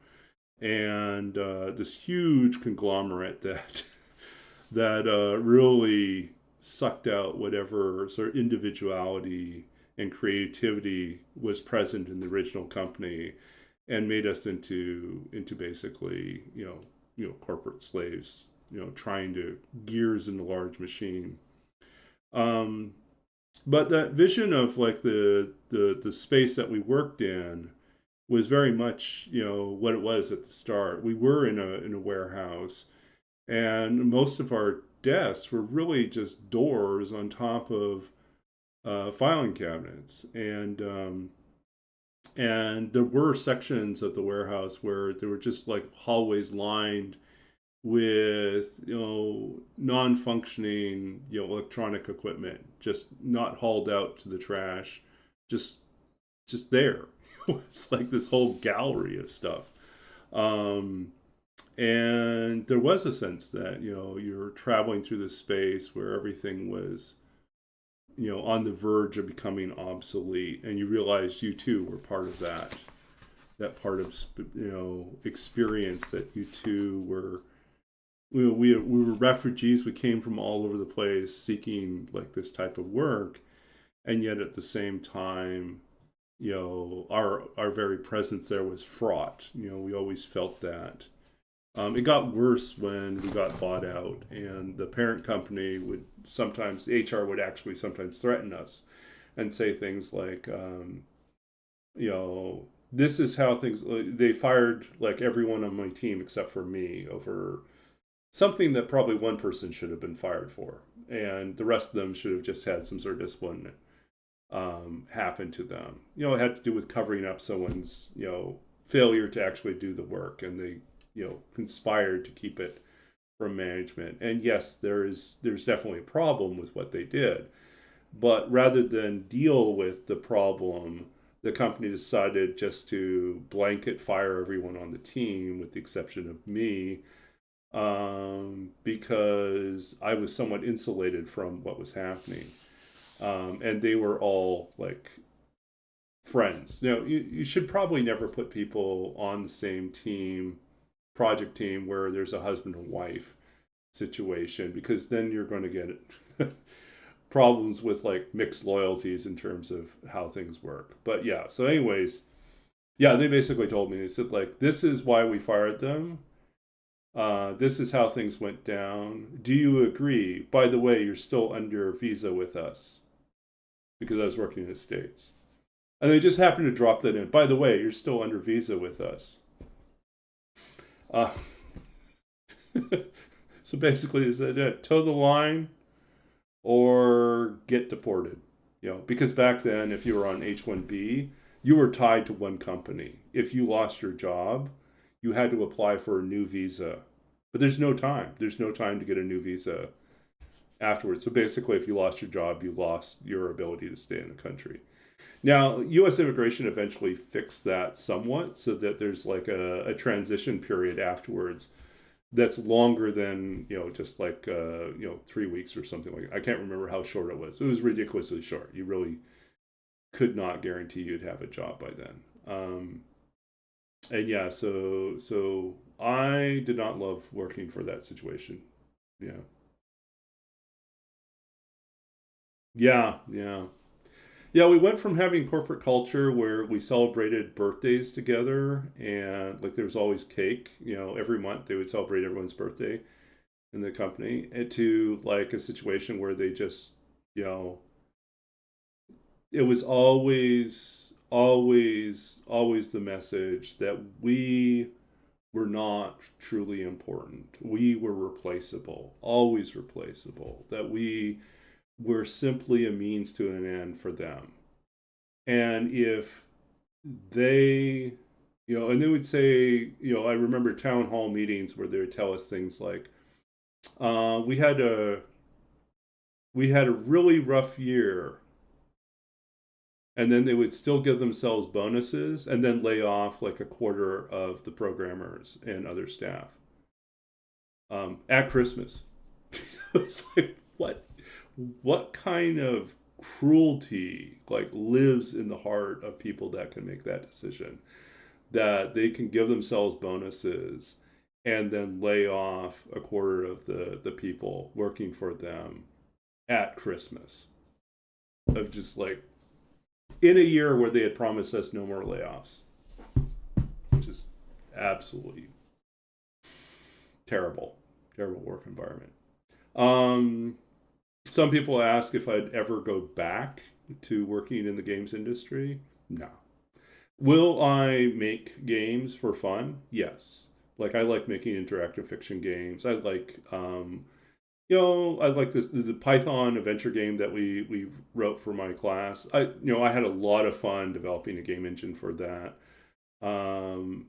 Speaker 1: and this huge conglomerate that really sucked out whatever sort of individuality and creativity was present in the original company, and made us into basically corporate slaves, trying to gears in a large machine. But that vision of like the space that we worked in was very much what it was at the start. We were in a warehouse, and most of our desks were really just doors on top of filing cabinets, and there were sections of the warehouse where there were just like hallways lined with non-functioning electronic equipment, just not hauled out to the trash, just there. It's like this whole gallery of stuff, and there was a sense that you're traveling through this space where everything was on the verge of becoming obsolete, and you realized you too were part of that part of experience, that you too were. We were refugees. We came from all over the place seeking like this type of work, and yet at the same time, our very presence there was fraught. We always felt that. It got worse when we got bought out, and the parent company would sometimes, the HR would actually sometimes threaten us and say things like, this is how things. They fired like everyone on my team except for me over something that probably one person should have been fired for, and the rest of them should have just had some sort of discipline happen to them. It had to do with covering up someone's failure to actually do the work, and they conspired to keep it from management. And yes, there's definitely a problem with what they did, but rather than deal with the problem, the company decided just to blanket fire everyone on the team with the exception of me, because I was somewhat insulated from what was happening, and they were all like friends. You should probably never put people on the same project team where there's a husband and wife situation, because then you're going to get problems with like mixed loyalties in terms of how things work. But yeah, so anyways, they basically told me, they said like, this is why we fired them. This is how things went down. Do you agree? By the way, you're still under visa with us, because I was working in the States. And they just happened to drop that in. By the way, you're still under visa with us. So basically, they said, toe the line or get deported. Because back then, if you were on H-1B, you were tied to one company. If you lost your job, you had to apply for a new visa. But there's no time. There's no time to get a new visa afterwards. So basically, if you lost your job, you lost your ability to stay in the country. Now, U.S. immigration eventually fixed that somewhat, so that there's like a transition period afterwards that's longer than just like 3 weeks or something like that. I can't remember how short it was. It was ridiculously short. You really could not guarantee you'd have a job by then. And yeah, so I did not love working for that situation. Yeah. Yeah, we went from having corporate culture where we celebrated birthdays together, and like there was always cake, every month they would celebrate everyone's birthday in the company, and to like a situation where they just, it was always the message that we were not truly important. We were replaceable, always replaceable, that we were simply a means to an end for them. And if they, and they would say, I remember town hall meetings where they would tell us things like, we had a really rough year, and then they would still give themselves bonuses and then lay off like a quarter of the programmers and other staff at Christmas. It's like, what kind of cruelty like lives in the heart of people that can make that decision, that they can give themselves bonuses and then lay off a quarter of the people working for them at Christmas, of just like in a year where they had promised us no more layoffs, which is absolutely terrible work environment. Some people ask if I'd ever go back to working in the games industry. No. Will I make games for fun? Yes. Like, I like making interactive fiction games. I like, I like the Python adventure game that we wrote for my class. I had a lot of fun developing a game engine for that. And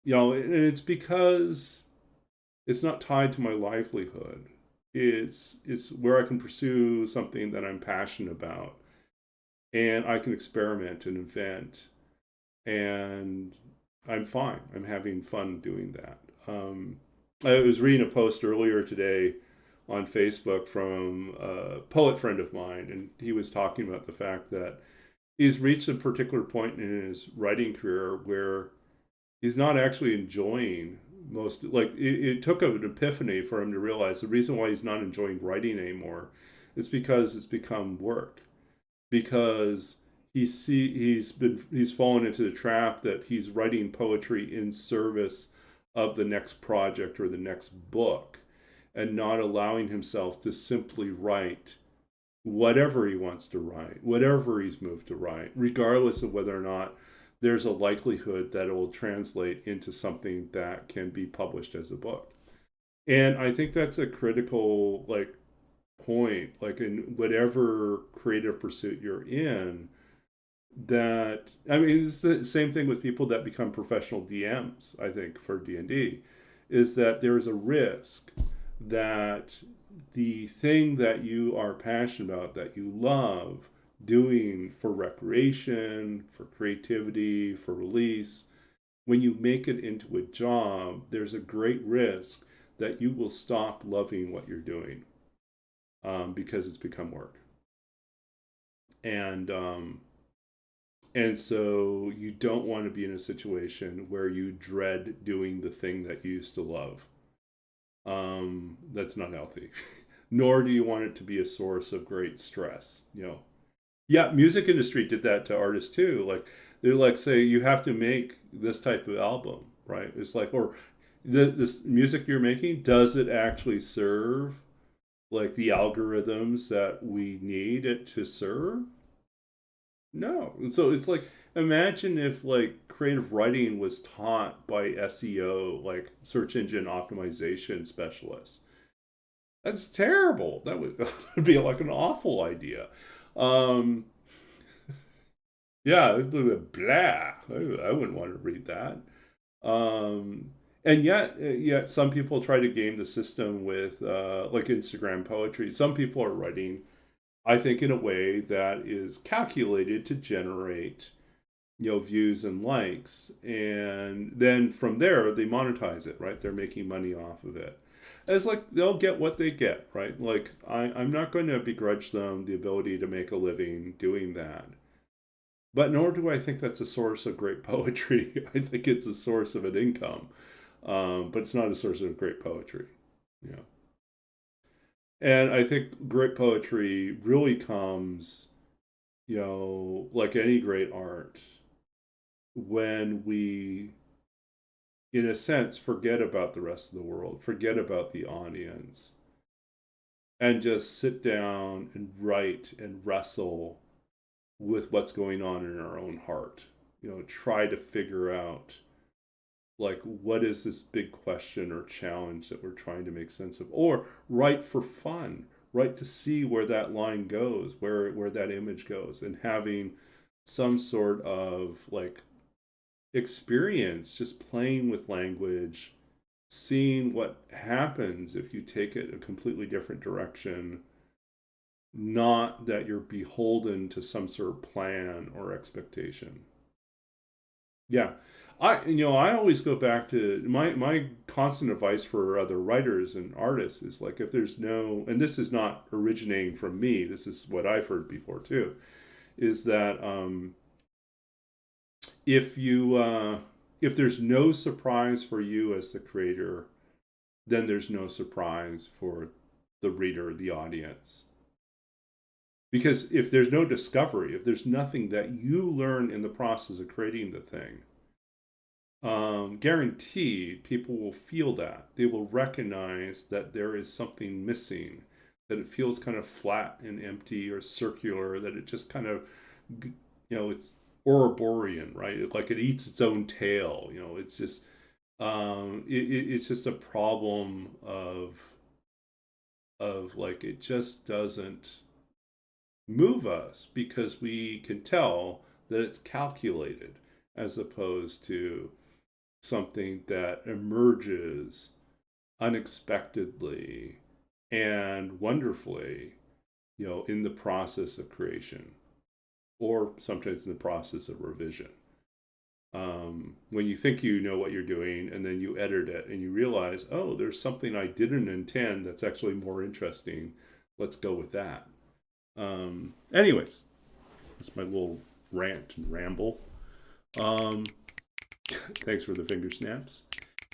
Speaker 1: it's because it's not tied to my livelihood. It's where I can pursue something that I'm passionate about, and I can experiment and invent, and I'm fine. I'm having fun doing that. I was reading a post earlier today on Facebook from a poet friend of mine, and he was talking about the fact that he's reached a particular point in his writing career where he's not actually enjoying most, like it took an epiphany for him to realize the reason why he's not enjoying writing anymore is because it's become work, because he's fallen into the trap that he's writing poetry in service of the next project or the next book, and not allowing himself to simply write whatever he wants to write, whatever he's moved to write, regardless of whether or not there's a likelihood that it will translate into something that can be published as a book. And I think that's a critical point, like in whatever creative pursuit you're in, that, I mean, it's the same thing with people that become professional DMs, I think, for D&D, is that there's a risk that the thing that you are passionate about, that you love doing for recreation, for creativity, for release, when you make it into a job, there's a great risk that you will stop loving what you're doing, because it's become work. And so you don't want to be in a situation where you dread doing the thing that you used to love. That's not healthy. Nor do you want it to be a source of great stress, Yeah, music industry did that to artists too. Like, they're like, say, you have to make this type of album, right? It's like, or this music you're making, does it actually serve like the algorithms that we need it to serve? No. So it's like, imagine if like creative writing was taught by SEO, like search engine optimization specialists. That's terrible. That would be like an awful idea. Yeah, it would be blah. I wouldn't want to read that. And yet some people try to game the system with like Instagram poetry. Some people are writing I think in a way that is calculated to generate, views and likes, and then from there they monetize it, right? They're making money off of it. And it's like they'll get what they get, right? Like I'm not going to begrudge them the ability to make a living doing that, but nor do I think that's a source of great poetry. I think it's a source of an income, but it's not a source of great poetry, you know. And I think great poetry really comes, like any great art, when we, in a sense, forget about the rest of the world, forget about the audience, and just sit down and write and wrestle with what's going on in our own heart. Try to figure out, like, what is this big question or challenge that we're trying to make sense of, or write for fun, write to see where that line goes, where that image goes, and having some sort of like experience just playing with language, seeing what happens if you take it a completely different direction, not that you're beholden to some sort of plan or expectation. Yeah. I always go back to my constant advice for other writers and artists is like, if there's no, and this is not originating from me, this is what I've heard before too, is that if there's no surprise for you as the creator, then there's no surprise for the reader, the audience. Because if there's no discovery, if there's nothing that you learn in the process of creating the thing, guaranteed people will feel that. They will recognize that there is something missing, that it feels kind of flat and empty or circular, that it just kind of, it's Ouroborean, right? Like it eats its own tail. It's just, it's just a problem of like, it just doesn't move us because we can tell that it's calculated, as opposed to something that emerges unexpectedly and wonderfully, in the process of creation, or sometimes in the process of revision. When you think you know what you're doing and then you edit it and you realize, oh, there's something I didn't intend that's actually more interesting. Let's go with that. Anyways, that's my little rant and ramble. Thanks for the finger snaps.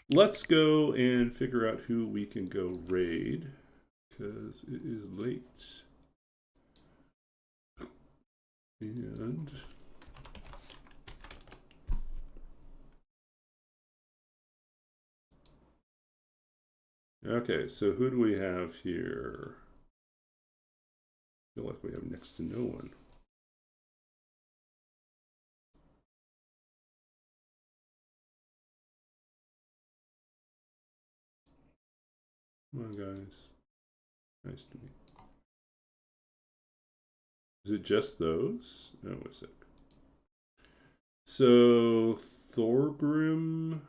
Speaker 1: Let's go and figure out who we can go raid, because it is late. And okay, so who do we have here? I feel like we have next to no one. Come on, guys. Nice to meet you. Is it just those? No, is it? So, Thorgrim.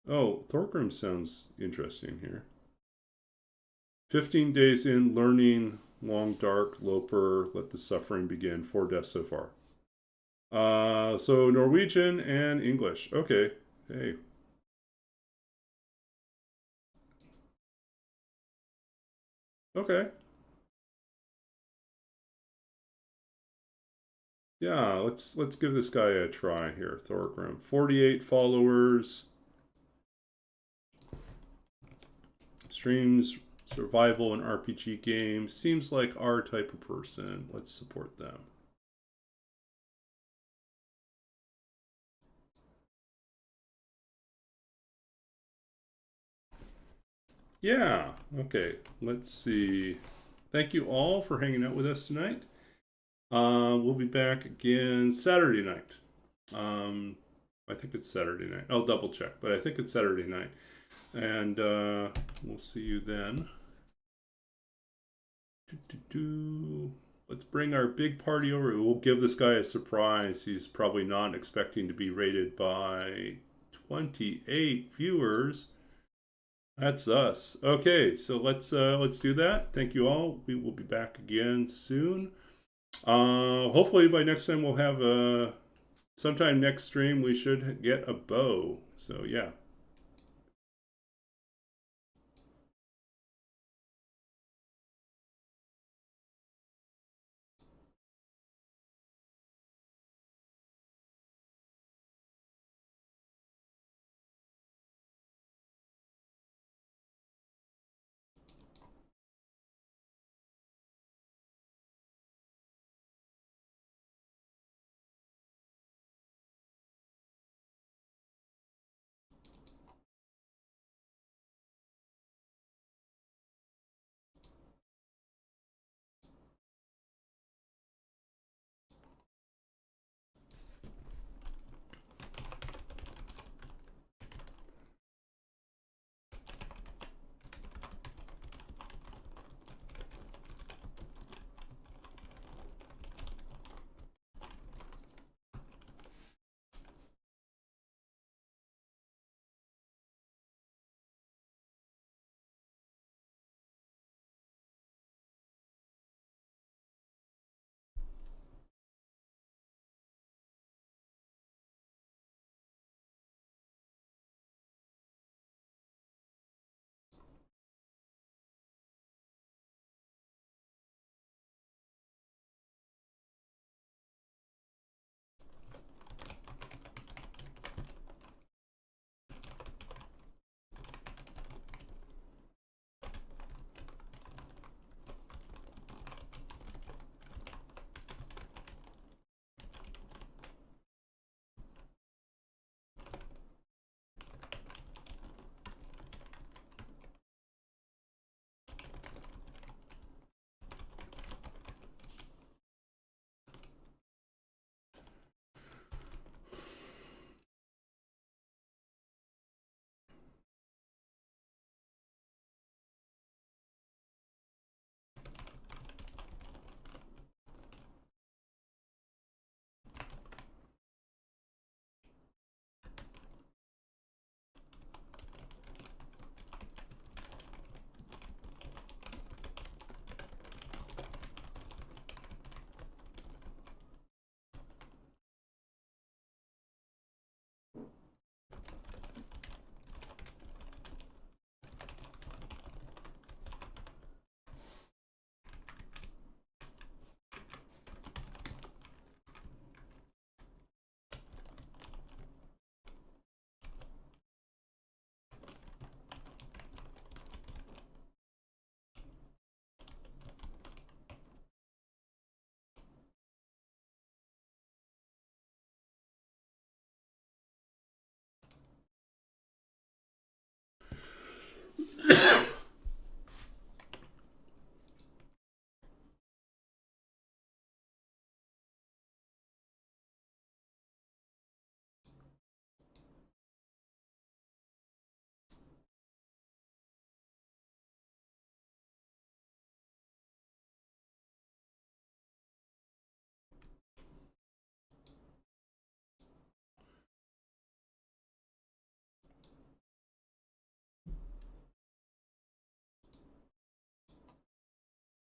Speaker 1: Oh, Thorgrim sounds interesting here. 15 days in, learning, long dark, Loper, let the suffering begin. 4 deaths so far. So Norwegian and English. Okay. Hey. Okay. Yeah, let's give this guy a try here. Thorgrim. 48 followers. Streams survival and RPG games. Seems like our type of person. Let's support them. Yeah, okay. Let's see. Thank you all for hanging out with us tonight. We'll be back again Saturday night. I think it's Saturday night. I'll double check, but I think it's Saturday night. And we'll see you then. Let's bring our big party over. We'll give this guy a surprise. He's probably not expecting to be rated by 28 viewers. That's us. Okay, so let's do that. Thank you all. We will be back again soon. Hopefully by next time we'll have sometime next stream we should get a bow. So yeah.